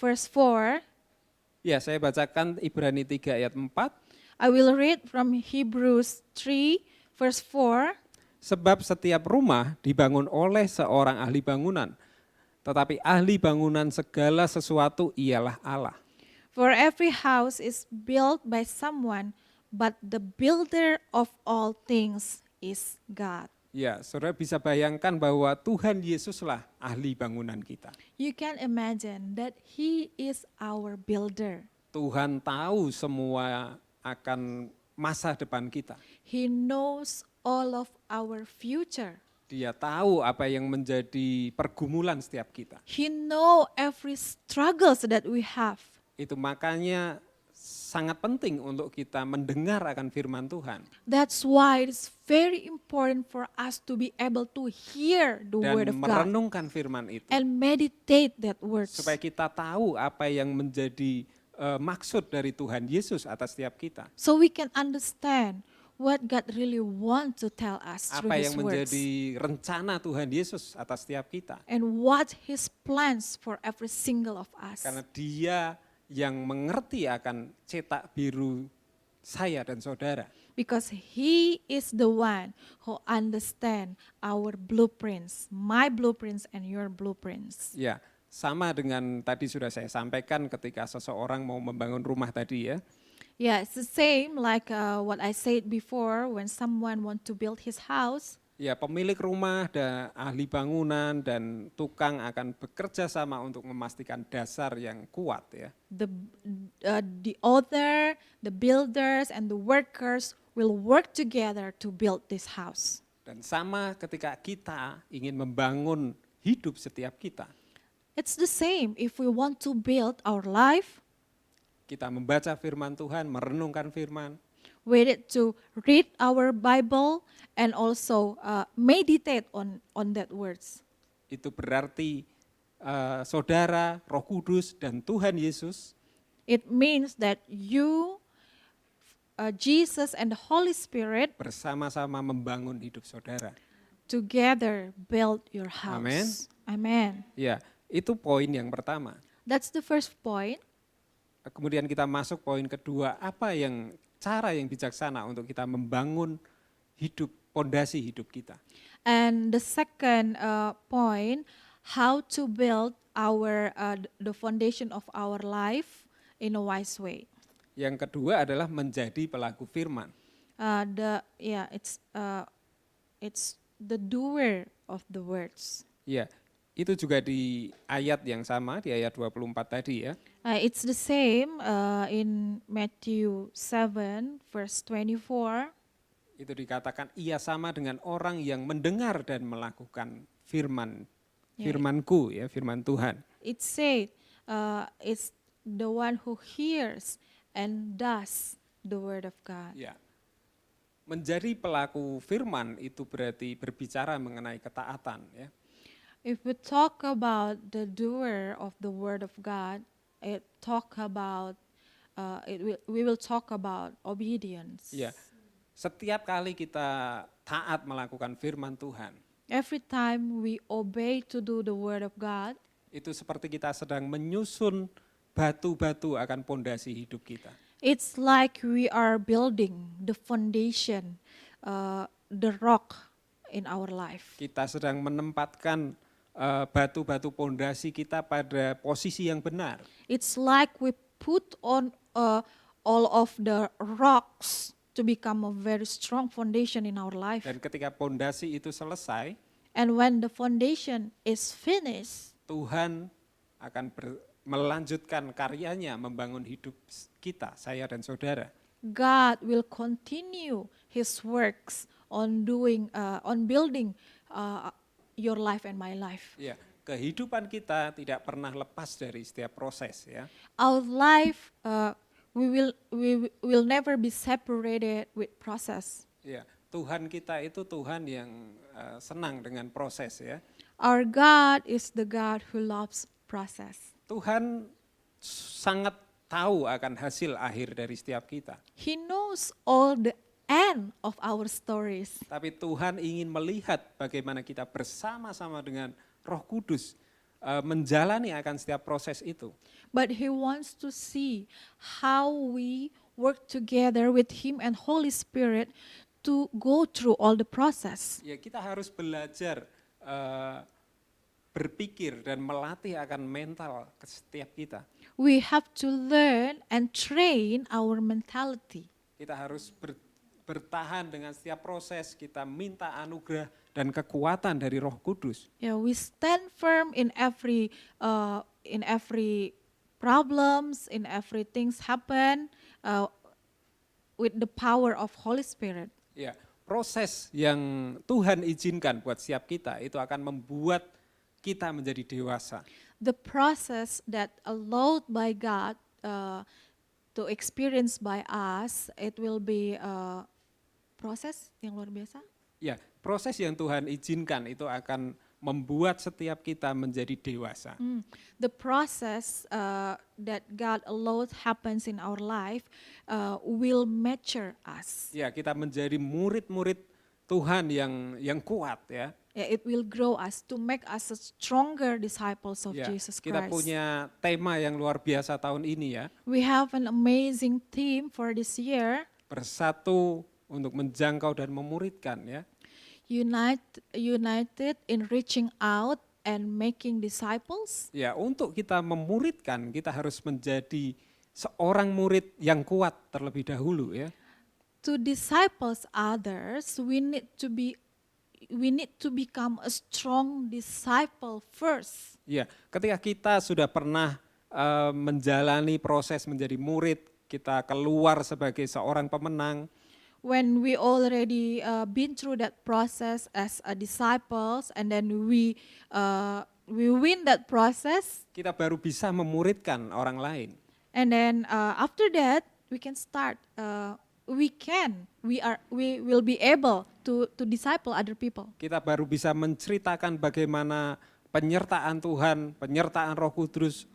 C: verse 4.
F: Ya, saya bacakan Ibrani 3 ayat 4.
C: I will read from Hebrews 3, verse 4.
F: Sebab setiap rumah dibangun oleh seorang ahli bangunan, tetapi ahli bangunan segala sesuatu ialah Allah.
C: For every house is built by someone, but the builder of all things is God.
F: Ya, saudara bisa bayangkan bahwa Tuhan Yesuslah ahli bangunan kita.
C: You can imagine that He is our builder.
F: Tuhan tahu semua akan masa depan kita.
C: He knows all of our future.
F: Dia tahu apa yang menjadi pergumulan setiap kita.
C: He know every struggles that we have.
F: Itu makanya sangat penting untuk kita mendengar akan firman Tuhan.
C: That's why it's very important for us to be able to hear the word
F: Dan
C: of God
F: merenungkan firman itu.
C: and meditate that words.
F: Supaya kita tahu apa yang menjadi maksud dari Tuhan Yesus atas setiap kita.
C: So we can understand what God really want to tell us through
F: Apa
C: His
F: yang
C: words.
F: menjadi rencana Tuhan Yesus atas setiap kita.
C: And what His plans for every single of us.
F: Karena Dia yang mengerti akan cetak biru saya dan saudara.
C: Because He is the one who understand our blueprints, my blueprints and your blueprints.
F: Ya, sama dengan tadi sudah saya sampaikan ketika seseorang mau membangun rumah tadi ya.
C: Yeah, it's the same like what I said before when someone want to build his house.
F: Ya, pemilik rumah dan ahli bangunan dan tukang akan bekerja sama untuk memastikan dasar yang kuat ya.
C: The owner, the builders, and the workers will work together to build this house.
F: Dan sama ketika kita ingin membangun hidup setiap kita.
C: It's the same if we want to build our life.
F: Kita membaca firman Tuhan, merenungkan firman.
C: We need to read our Bible and also meditate on that words.
F: Itu berarti saudara, Roh Kudus, dan Tuhan Yesus
C: It means that you, Jesus and the Holy Spirit
F: bersama-sama membangun hidup saudara.
C: together build your house.
F: Amen.
C: Amen.
F: Ya, itu poin yang pertama.
C: That's the first point.
F: Kemudian kita masuk poin kedua, cara yang bijaksana untuk kita membangun hidup, pondasi hidup kita.
C: And the second point, how to build our the foundation of our life in a wise way.
F: Yang kedua adalah menjadi pelaku firman.
C: It's the doer of the words.
F: Ya, itu juga di ayat yang sama, di ayat 24 tadi ya.
C: It's the same in Matthew 7 verse 24.
F: Itu dikatakan ia sama dengan orang yang mendengar dan melakukan firmanku ya, firman Tuhan.
C: It said it's the one who hears and does the word of God.
F: Ya. Menjadi pelaku firman itu berarti berbicara mengenai ketaatan ya.
C: If we talk about the doer of the word of God, we will talk about obedience.
F: Ya. Setiap kali kita taat melakukan firman Tuhan,
C: Every time we obey to do the word of God,
F: itu seperti kita sedang menyusun batu-batu akan pondasi hidup kita.
C: it's like we are building the foundation, the rock in our life.
F: Kita sedang menempatkan batu-batu pondasi kita pada posisi yang benar.
C: It's like we put on all of the rocks to become a very strong foundation in our life.
F: Dan ketika pondasi itu selesai,
C: And when the foundation is finished,
F: Tuhan akan melanjutkan karyanya membangun hidup kita, saya dan saudara.
C: God will continue His works on building your life and my life.
F: Ya, kehidupan kita tidak pernah lepas dari setiap proses ya.
C: Our life, we will never be separated with process.
F: Ya, Tuhan kita itu Tuhan yang senang dengan proses ya.
C: Our God is the God who loves process.
F: Tuhan sangat tahu akan hasil akhir dari setiap kita.
C: He knows all the end of our stories.
F: Tapi Tuhan ingin melihat bagaimana kita bersama-sama dengan Roh Kudus menjalani akan setiap proses itu.
C: But He wants to see how we work together with Him and Holy Spirit to go through all the process.
F: Ya, kita harus belajar berpikir dan melatih akan mental ke setiap kita.
C: We have to learn and train our mentality.
F: Kita harus bertahan dengan setiap proses, kita minta anugerah dan kekuatan dari Roh Kudus.
C: Yeah, we stand firm in every problems, in every things happen with the power of Holy Spirit.
F: Ya, proses yang Tuhan izinkan buat setiap kita itu akan membuat kita menjadi dewasa.
C: The process that allowed by God to experience by us, it will be proses yang luar biasa.
F: Ya, proses yang Tuhan izinkan itu akan membuat setiap kita menjadi dewasa.
C: The process that God allowed happens in our life will mature us.
F: Ya, kita menjadi murid-murid Tuhan yang kuat ya.
C: Yeah, it will grow us to make us a stronger disciples of
F: Ya,
C: Jesus
F: kita
C: Christ.
F: punya tema yang luar biasa tahun ini ya.
C: We have an amazing theme for this year.
F: Bersatu untuk menjangkau dan memuridkan ya.
C: United in reaching out and making disciples.
F: Ya, untuk kita memuridkan, kita harus menjadi seorang murid yang kuat terlebih dahulu ya.
C: To disciples others, we need to become a strong disciple first.
F: Ya, ketika kita sudah pernah menjalani proses menjadi murid, kita keluar sebagai seorang pemenang.
C: When we already been through that process as a disciples, and then we win that process,
F: Kita baru bisa memuridkan orang lain.
C: and then after that we can start. We will be able to disciple other people.
F: Kita baru bisa menceritakan bagaimana penyertaan Tuhan, penyertaan Roh Kudus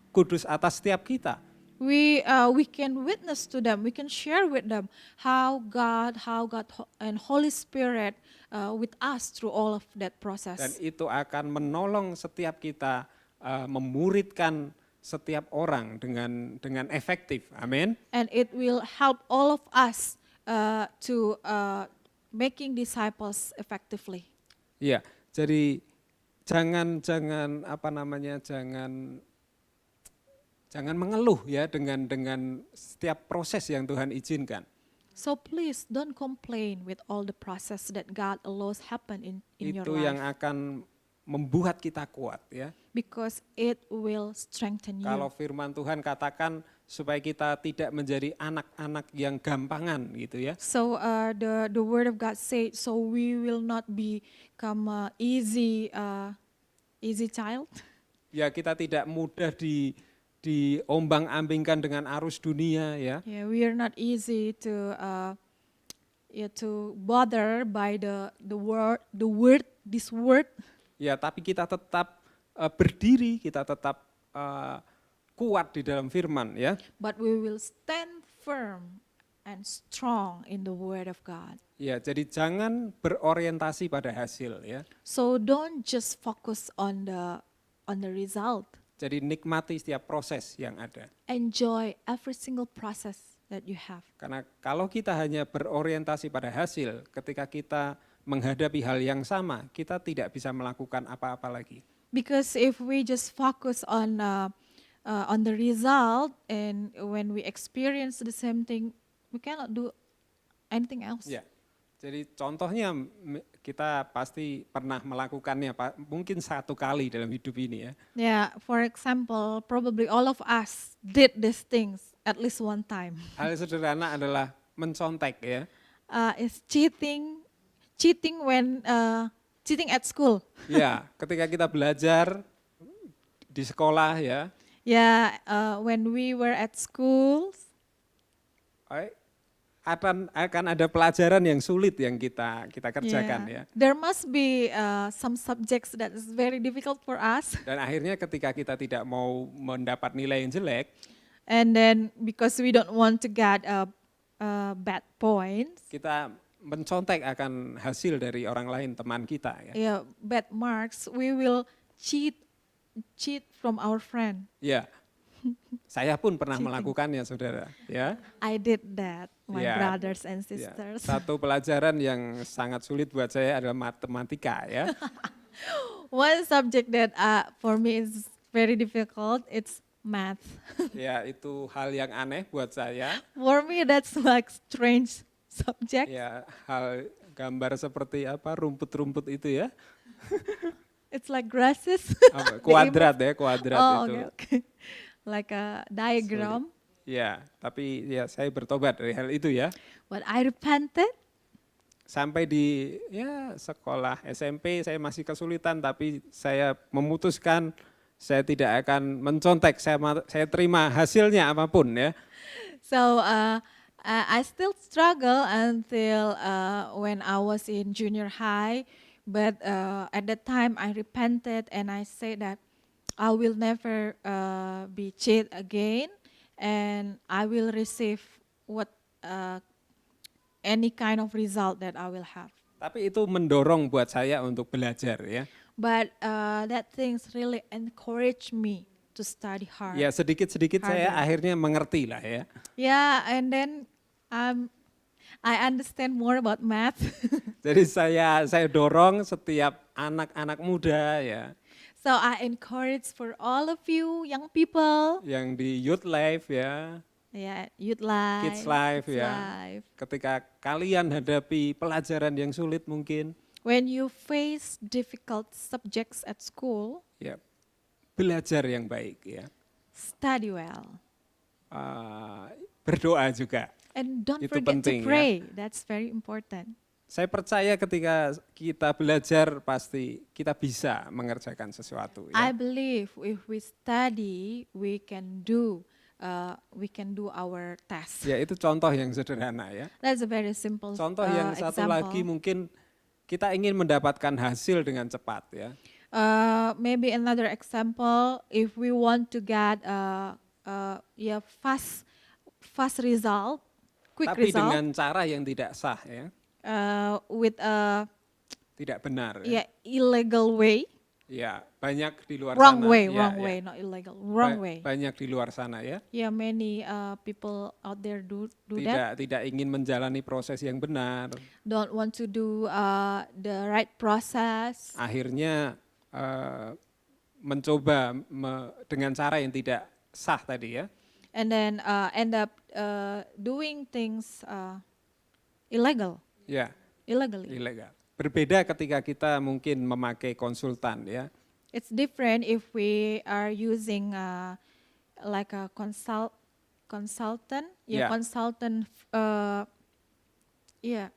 F: atas setiap kita.
C: We can witness to them. We can share with them how God and Holy Spirit with us through all of that
F: Dan
C: process.
F: itu akan menolong setiap kita memuridkan setiap orang dengan efektif. Amin.
C: And it will help all of us to making disciples effectively.
F: Iya, jadi jangan mengeluh ya dengan setiap proses yang Tuhan izinkan.
C: So please don't complain with all the process that God allows happen in your
F: Itu yang
C: life,
F: akan membuat kita kuat ya.
C: because it will strengthen
F: Kalau
C: you.
F: firman Tuhan katakan supaya kita tidak menjadi anak-anak yang gampangan gitu ya.
C: So the word of God said, so we will not become easy child.
F: Ya, kita tidak mudah diombang-ambingkan dengan arus dunia ya.
C: Yeah, we are not easy to bother by this word.
F: Ya, tapi kita tetap berdiri, kita tetap kuat di dalam firman ya.
C: But we will stand firm and strong in the word of God.
F: Ya, jadi jangan berorientasi pada hasil ya.
C: So don't just focus on the result.
F: Jadi nikmati setiap proses yang ada.
C: Enjoy every single process that you have.
F: Karena kalau kita hanya berorientasi pada hasil, ketika kita menghadapi hal yang sama, kita tidak bisa melakukan apa-apa lagi.
C: Because if we just focus on the result, and when we experience the same thing, we cannot do anything else.
F: Ya. Jadi contohnya kita pasti pernah melakukannya mungkin satu kali dalam hidup ini ya.
C: Yeah, for example, probably all of us did these things at least one time.
F: Hal sederhana adalah mencontek ya.
C: It's cheating at school.
F: Ya, ketika kita belajar di sekolah ya.
C: Yeah, when we were at school,
F: akan ada pelajaran yang sulit yang kita kerjakan ya.
C: There must be some subjects that is very difficult for us.
F: Dan akhirnya ketika kita tidak mau mendapat nilai yang jelek,
C: And then because we don't want to get bad points,
F: kita mencontek akan hasil dari orang lain, teman kita ya.
C: bad marks, we will cheat from our friend.
F: Ya, saya pun pernah
C: Cheating.
F: melakukannya saudara ya.
C: I did that, my
F: Ya,
C: brothers and
F: Ya,
C: sisters.
F: satu pelajaran yang sangat sulit buat saya adalah matematika ya.
C: One subject that for me is very difficult, it's math.
F: Ya, itu hal yang aneh buat saya.
C: For me, that's like strange subject.
F: Ya, hal gambar seperti apa, rumput-rumput itu ya.
C: It's like grasses.
F: Apa,
C: The
F: kuadrat
C: image.
F: ya, kuadrat
C: Oh,
F: itu.
C: okay. Like a diagram.
F: Ya, tapi ya saya bertobat dari hal itu ya.
C: But I repented.
F: Sampai di ya sekolah SMP saya masih kesulitan, tapi saya memutuskan saya tidak akan mencontek, saya terima hasilnya apapun ya.
C: So I still struggle until when I was in junior high. But at that time I repented and I said that I will never be cheat again, and I will receive what any kind of result that I will have.
F: Tapi itu mendorong buat saya untuk belajar ya.
C: But that things really encourage me to study hard.
F: Ya sedikit-sedikit saya
C: Harder.
F: akhirnya mengerti lah ya.
C: Yeah, and then I understand more about math.
F: Jadi saya dorong setiap anak-anak muda ya
C: So I encourage for all of you young people,
F: yang di youth life ya,
C: youth life,
F: kids life
C: kids
F: ya.
C: life.
F: Ketika kalian hadapi pelajaran yang sulit mungkin,
C: When you face difficult subjects at school,
F: ya belajar yang baik ya.
C: study well.
F: Berdoa juga.
C: And don't
F: Itu
C: forget
F: penting, ya.
C: to pray. That's very important.
F: Saya percaya ketika kita belajar pasti kita bisa mengerjakan sesuatu
C: I
F: ya.
C: believe if we study, we can do our task.
F: Ya itu contoh yang sederhana ya.
C: That's a very simple
F: Contoh yang satu
C: example.
F: lagi mungkin kita ingin mendapatkan hasil dengan cepat ya.
C: Maybe another example, if we want to get fast result, quick
F: Tapi
C: result,
F: dengan cara yang tidak sah ya,
C: with a
F: tidak benar ya.
C: illegal way,
F: Ya, banyak di luar
C: wrong
F: sana.
C: way,
F: Ya,
C: wrong
F: ya.
C: way, not illegal, wrong way.
F: Banyak di luar sana ya.
C: Yeah, many people out there do that.
F: Tidak ingin menjalani proses yang benar.
C: Don't want to do the right process.
F: Akhirnya mencoba dengan cara yang tidak sah tadi ya.
C: And then end up doing things illegally.
F: Ilegal. Berbeda ketika kita mungkin memakai konsultan ya.
C: It's different if we are using like a consultant,
F: Yeah.
C: consultant,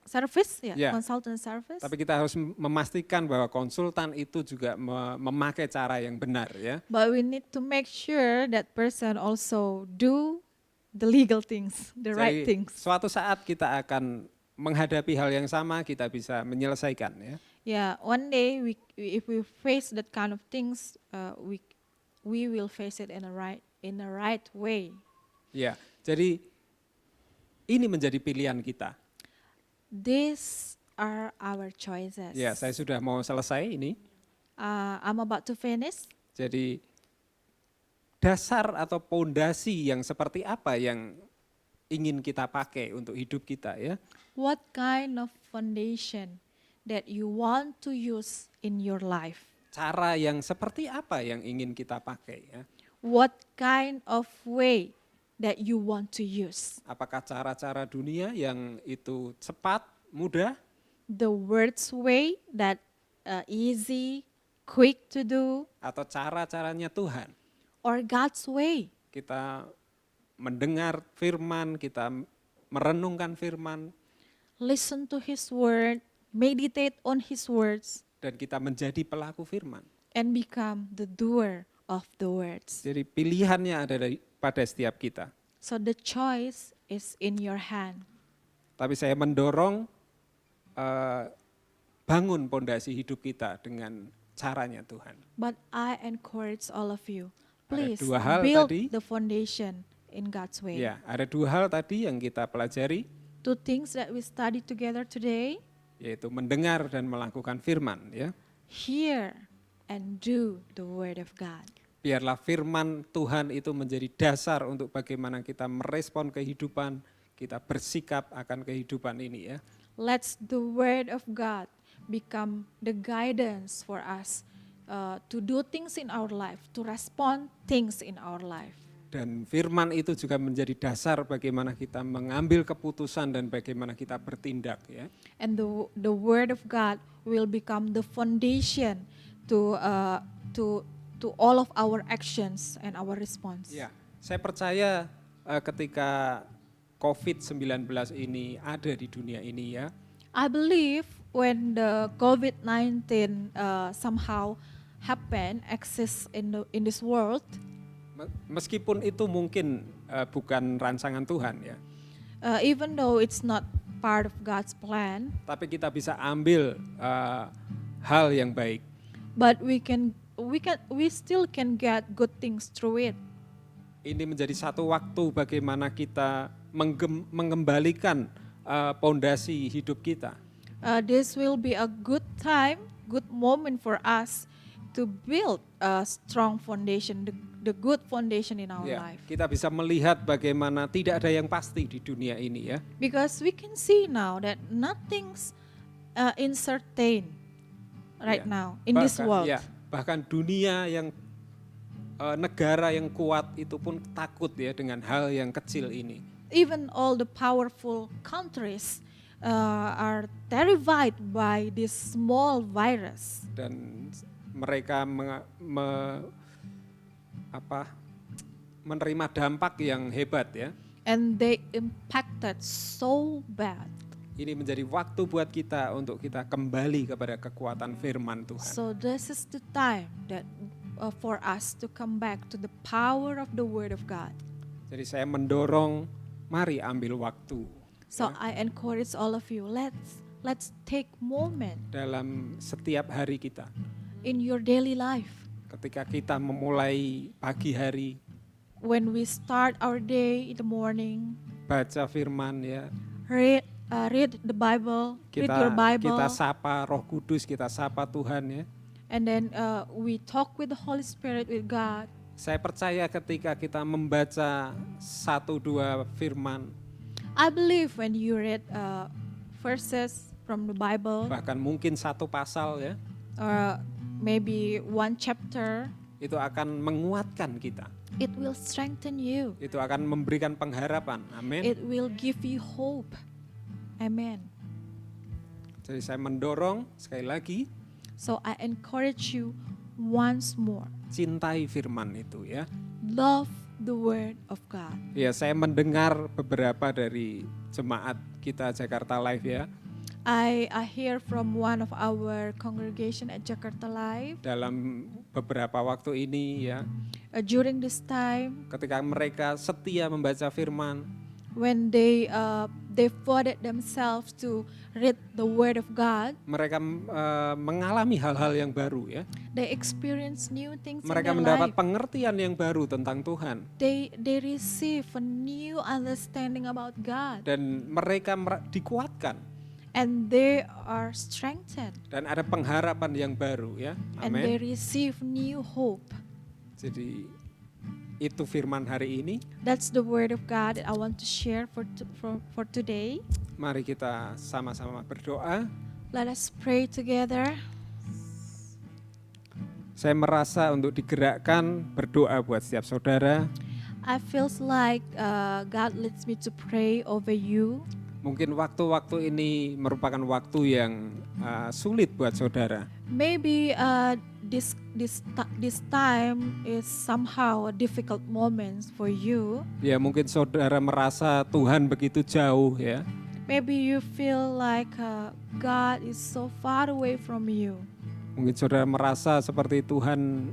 C: service,
F: Yeah.
C: consultant service.
F: Tapi kita harus memastikan bahwa konsultan itu juga memakai cara yang benar ya.
C: But we need to make sure that person also do the legal things, the right
F: Jadi,
C: things.
F: suatu saat kita akan menghadapi hal yang sama, kita bisa menyelesaikan ya.
C: Yeah, one day if we face that kind of things, we will face it in a right way.
F: Ya, jadi ini menjadi pilihan kita.
C: These are our choices.
F: Ya, saya sudah mau selesai ini.
C: I'm about to finish.
F: Jadi dasar atau pondasi yang seperti apa yang ingin kita pakai untuk hidup kita ya.
C: What kind of foundation that you want to use in your life?
F: Cara yang seperti apa yang ingin kita pakai ya.
C: What kind of way that you want to use?
F: Apakah cara-cara dunia yang itu cepat, mudah,
C: The world's way that easy, quick to do,
F: atau cara-caranya Tuhan?
C: or God's way?
F: Kita mendengar firman, kita merenungkan firman,
C: Listen to His word, meditate on His words,
F: dan kita menjadi pelaku firman.
C: and become the doer of the words.
F: Jadi pilihannya ada pada setiap kita.
C: So the choice is in your hand.
F: Tapi saya mendorong bangun pondasi hidup kita dengan caranya Tuhan.
C: But I encourage all of you,
F: Ada
C: please
F: dua hal
C: build
F: tadi.
C: the foundation in God's way.
F: Ya, ada 2 hal tadi yang kita pelajari,
C: 2 things that we study together today:
F: yaitu mendengar dan melakukan firman. Ya,
C: hear and do the word of God.
F: biarlah firman Tuhan itu menjadi dasar untuk bagaimana kita merespon kehidupan, kita bersikap akan kehidupan ini ya.
C: Let's the word of God become the guidance for us to do things in our life, to respond things in our life.
F: Dan firman itu juga menjadi dasar bagaimana kita mengambil keputusan dan bagaimana kita bertindak ya.
C: And the word of God will become the foundation to all of our actions and our response.
F: Ya, saya percaya ketika COVID-19 ini ada di dunia ini ya,
C: I believe when the COVID-19 somehow exists in this world,
F: meskipun itu mungkin bukan rancangan Tuhan ya,
C: even though it's not part of God's plan,
F: tapi kita bisa ambil hal yang baik.
C: but we still can get good things through it.
F: Ini menjadi satu waktu bagaimana kita mengembalikan pondasi hidup kita.
C: This will be a good time, good moment for us to build a strong foundation, the good foundation in our
F: Ya,
C: life.
F: kita bisa melihat bagaimana tidak ada yang pasti di dunia ini ya.
C: Because we can see now that nothing's uncertain right
F: Ya,
C: now in this world.
F: Ya, bahkan dunia yang negara yang kuat itu pun takut ya dengan hal yang kecil ini.
C: Even all the powerful countries are terrified by this small virus.
F: Dan mereka menerima dampak yang hebat ya.
C: And they impacted so bad.
F: Ini menjadi waktu buat kita untuk kita kembali kepada kekuatan firman Tuhan.
C: So this is the time that for us to come back to the power of the word of God.
F: Jadi saya mendorong, mari ambil waktu
C: So I encourage all of you, let's take moment
F: dalam setiap hari kita.
C: in your daily life.
F: Ketika kita memulai pagi hari,
C: When we start our day in the morning,
F: baca firman ya,
C: read the Bible, read your Bible,
F: kita sapa Roh Kudus, kita sapa Tuhan ya.
C: and then we talk with the Holy Spirit, with God.
F: Saya percaya ketika kita membaca 1-2 firman,
C: I believe when you read verses from the Bible,
F: bahkan mungkin 1 pasal ya,
C: or maybe 1 chapter,
F: itu akan menguatkan kita.
C: it will strengthen you.
F: Itu akan memberikan pengharapan. Amin.
C: It will give you hope. Amen.
F: Jadi saya mendorong sekali lagi,
C: So I encourage you once more,
F: cintai firman itu ya.
C: love the word of God.
F: Ya, saya mendengar beberapa dari jemaat kita Jakarta Live ya.
C: I hear from one of our congregation at Jakarta Live.
F: Dalam beberapa waktu ini ya,
C: During this time,
F: ketika mereka setia membaca firman,
C: when they devoted themselves to read the word of God,
F: mereka mengalami hal-hal yang baru ya.
C: they experience new things
F: Mereka
C: in their
F: mendapat
C: life.
F: pengertian yang baru tentang Tuhan.
C: They receive a new understanding about God,
F: Dan mereka dikuatkan.
C: and they are strengthened,
F: Dan ada pengharapan yang baru ya.
C: and they
F: Amin.
C: receive new hope.
F: Jadi itu firman hari ini.
C: That's the word of God that I want to share for today.
F: Mari kita sama-sama berdoa.
C: Let us pray together.
F: Saya merasa untuk digerakkan berdoa buat setiap saudara.
C: I feels like God leads me to pray over you.
F: Mungkin waktu-waktu ini merupakan waktu yang sulit buat saudara.
C: Maybe this time is somehow a difficult moment for you.
F: Ya mungkin saudara merasa Tuhan begitu jauh ya.
C: Maybe you feel like God is so far away from you.
F: Mungkin saudara merasa seperti Tuhan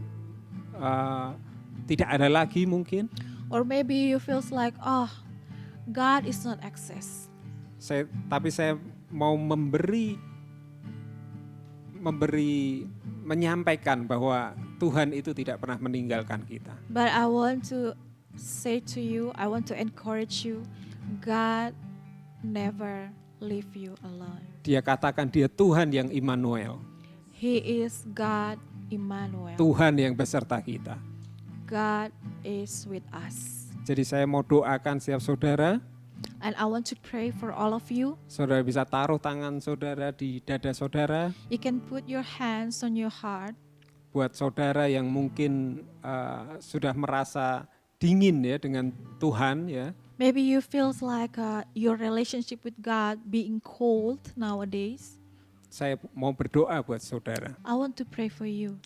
F: tidak ada lagi mungkin.
C: Or maybe you feels like, oh, God is not access.
F: Tapi saya mau menyampaikan bahwa Tuhan itu tidak pernah meninggalkan kita.
C: But I want to say to you, I want to encourage you, God never leave you alone.
F: Dia katakan dia Tuhan yang Immanuel,
C: He is God Emmanuel.
F: Tuhan yang beserta kita.
C: God is with us.
F: Jadi saya mau doakan setiap saudara,
C: And I want to pray for all of you.
F: saudara bisa taruh tangan saudara di dada saudara.
C: You can put your hands on your heart.
F: Buat saudara yang mungkin sudah merasa dingin ya dengan Tuhan ya,
C: Maybe you feels like your relationship with God being cold nowadays.
F: saya mau berdoa buat saudara.
C: I want to pray for you.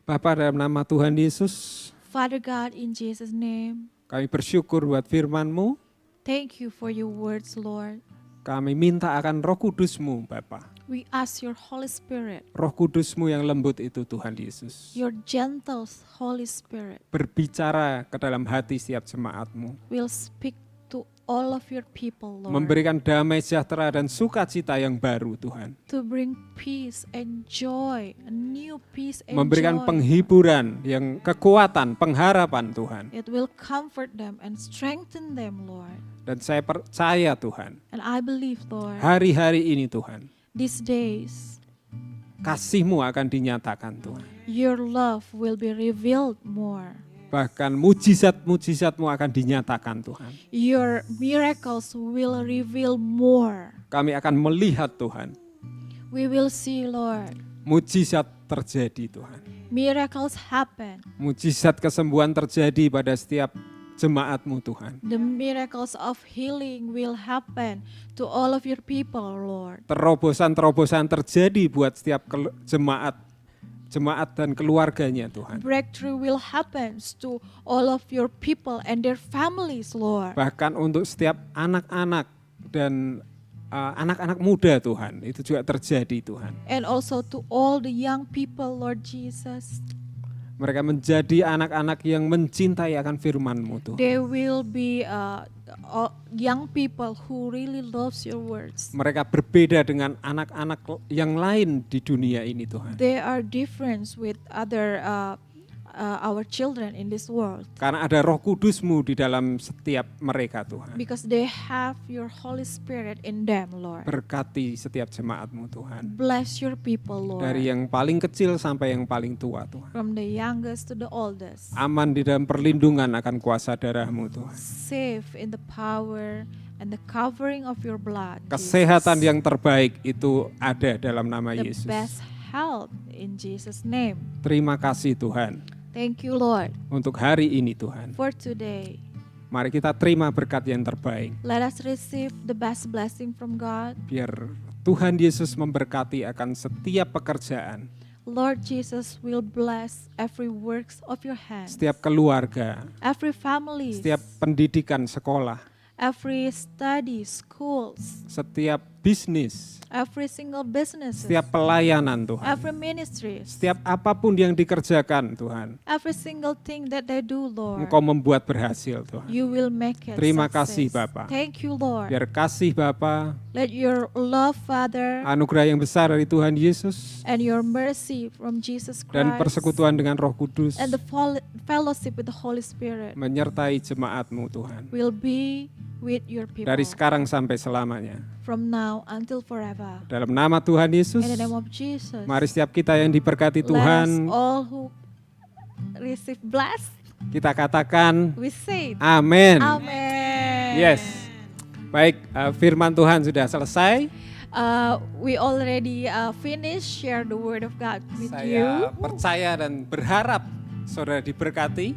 F: Bapa, dalam nama Tuhan Yesus,
C: Father God, in Jesus' name,
F: kami bersyukur buat firman-Mu.
C: thank you for your words, Lord.
F: Kami minta akan Roh Kudus-Mu, Bapa.
C: We ask your Holy Spirit,
F: Roh Kudus-Mu yang lembut itu, Tuhan Yesus,
C: your gentle Holy Spirit,
F: berbicara ke dalam hati setiap jemaat-Mu,
C: will speak to all of your people, Lord,
F: memberikan damai sejahtera dan sukacita yang baru, Tuhan.
C: to bring peace and joy, a new peace and
F: Memberikan
C: joy.
F: penghiburan, yang kekuatan, pengharapan, Tuhan.
C: It will comfort them and strengthen them, Lord.
F: Dan saya percaya, Tuhan,
C: And I believe, Lord,
F: hari-hari ini, Tuhan,
C: these days,
F: kasih-Mu akan dinyatakan, Tuhan.
C: your love will be revealed more.
F: Bahkan mujizat-mujizat-Mu akan dinyatakan, Tuhan.
C: Your miracles will reveal more.
F: Kami akan melihat, Tuhan,
C: We will see, Lord,
F: mujizat terjadi, Tuhan.
C: miracles happen.
F: Mujizat kesembuhan terjadi pada setiap jemaat-Mu, Tuhan.
C: The miracles of healing will happen to all of your people, Lord.
F: Terobosan-terobosan terjadi buat setiap jemaat dan keluarganya, Tuhan.
C: Breakthrough will happen to all of your people and their families, Lord.
F: Bahkan untuk setiap anak-anak dan anak-anak muda, Tuhan, itu juga terjadi, Tuhan.
C: And also to all the young people, Lord Jesus.
F: Mereka menjadi anak-anak yang mencintai akan firman-Mu, Tuhan.
C: They will be young people who really loves your words.
F: Mereka berbeda dengan anak-anak yang lain di dunia ini, Tuhan.
C: They are different with other our children in this world
F: Karena ada Roh Kudus-Mu di dalam setiap mereka, Tuhan.
C: because they have your Holy Spirit in them, Lord.
F: Berkati setiap jemaat-Mu, Tuhan.
C: Bless your people, Lord.
F: Dari yang paling kecil sampai yang paling tua, Tuhan.
C: From the youngest to the oldest.
F: Aman di dalam perlindungan akan kuasa darah-Mu, Tuhan.
C: Safe in the power and the covering of your blood.
F: Kesehatan
C: Jesus.
F: yang terbaik itu ada dalam nama
C: The
F: Yesus.
C: best health in Jesus' name.
F: Terima kasih, Tuhan,
C: Thank you, Lord,
F: untuk hari ini, Tuhan.
C: for today.
F: Mari kita terima berkat yang terbaik.
C: Let us receive the best blessing from God.
F: Biar Tuhan Yesus memberkati akan setiap pekerjaan,
C: Lord Jesus will bless every works of your hands,
F: setiap keluarga,
C: every family,
F: setiap pendidikan sekolah,
C: every study, schools,
F: setiap bisnis,
C: every single business,
F: setiap pelayanan, Tuhan.
C: every ministry,
F: Setiap apapun yang dikerjakan, Tuhan,
C: every single thing that they do, Lord.
F: Engkau membuat berhasil, Tuhan.
C: You will make it
F: Terima
C: success.
F: kasih, Bapa.
C: Thank you, Lord.
F: Biar kasih Bapa,
C: Let your love, Father,
F: anugerah yang besar dari Tuhan Yesus,
C: and your mercy from Jesus
F: dan
C: Christ,
F: persekutuan dengan Roh Kudus
C: and the fellowship with the Holy Spirit
F: menyertai jemaat-Mu, Tuhan.
C: will be with your people
F: Dari sekarang sampai selamanya.
C: from now until forever.
F: Dalam nama Tuhan Yesus,
C: In the name of Jesus,
F: mari setiap kita yang diberkati
C: let us
F: Tuhan,
C: all who receive blessed,
F: kita katakan
C: we say
F: amin.
C: Amen.
F: Yes. Baik, firman Tuhan sudah selesai.
C: We already finished share the word of God with you.
F: Saya percaya dan berharap saudara diberkati.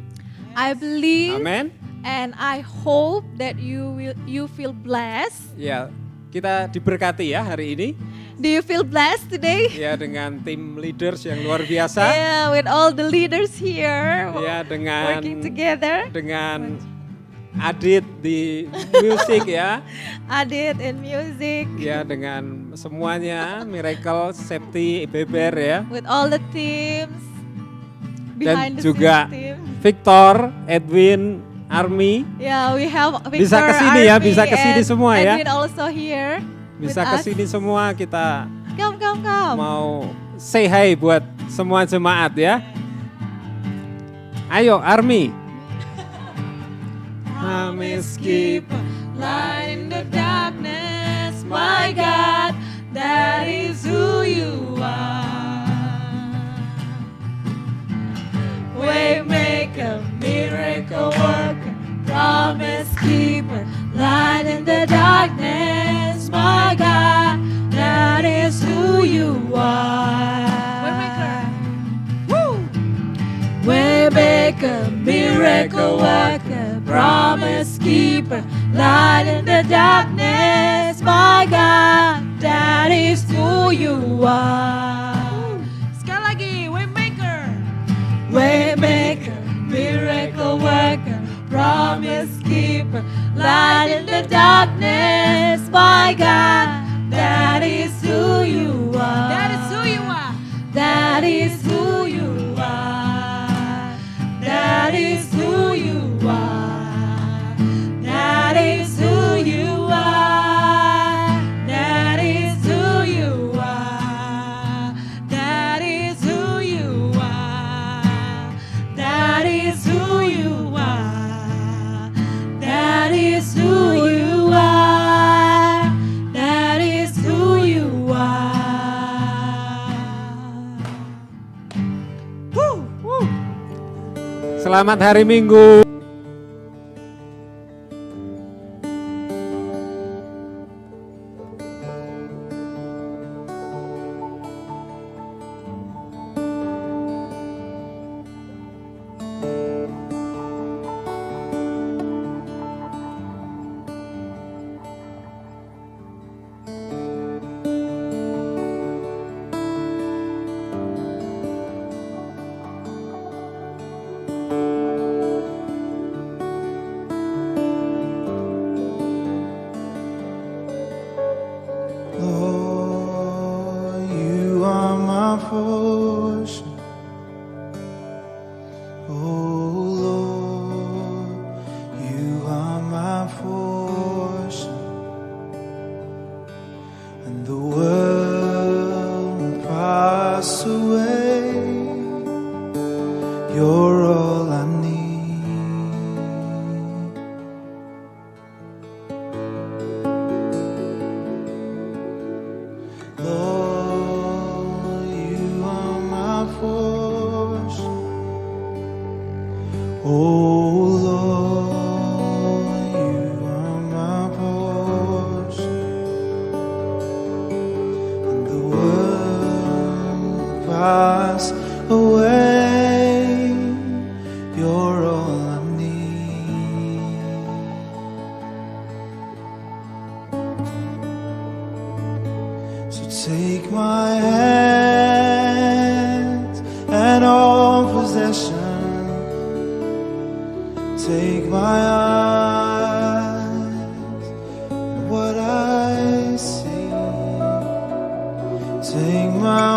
C: I believe
F: Amin.
C: and I hope that you feel blessed.
F: Ya, kita diberkati ya hari ini.
C: Do you feel blessed today?
F: Ya, dengan tim leaders yang luar biasa.
C: Yeah, with all the leaders here
F: Ya,
C: working together.
F: dengan Adit di musik ya.
C: Adit in music.
F: Ya, dengan semuanya, Miracle, Septi, Beber ya.
C: With all the teams
F: Dan
C: behind the
F: juga
C: scenes team.
F: Victor, Edwin, Army,
C: Yeah, we have Victor,
F: Bisa kesini ya,
C: Army,
F: bisa kesini
C: and
F: semua ya.
C: Edwin also here.
F: bisa
C: with us.
F: kesini semua, kita
C: Come.
F: mau say hi buat semua jemaat ya. Ayo Army. Promise keeper,
B: Light in the darkness, my God, that is who you are. Waymaker, miracle worker, promise keeper, light in the darkness, my God, that is who you are. Waymaker, woo! Waymaker, miracle worker, promise keeper, light in the darkness, my God, that is who you are. Sekali lagi, Waymaker, Waymaker, miracle worker, promise keeper, light in the darkness, my God, that is who you are. That is who you are. That is who you are. That is who you are. That is who you are. That is who you are. That is who you are. That is who you are. That is who you are. That is who you are. Woo!
F: selamat hari Minggu.
E: Lord, you are my portion. Oh Lord, you are my portion. And the world will pass away. You're all I need. Lord, you are my portion. Oh Lord, you are my portion. And the world will pass away. You're all I need. So take my hand and all possession. Take my eyes and what I see. Take my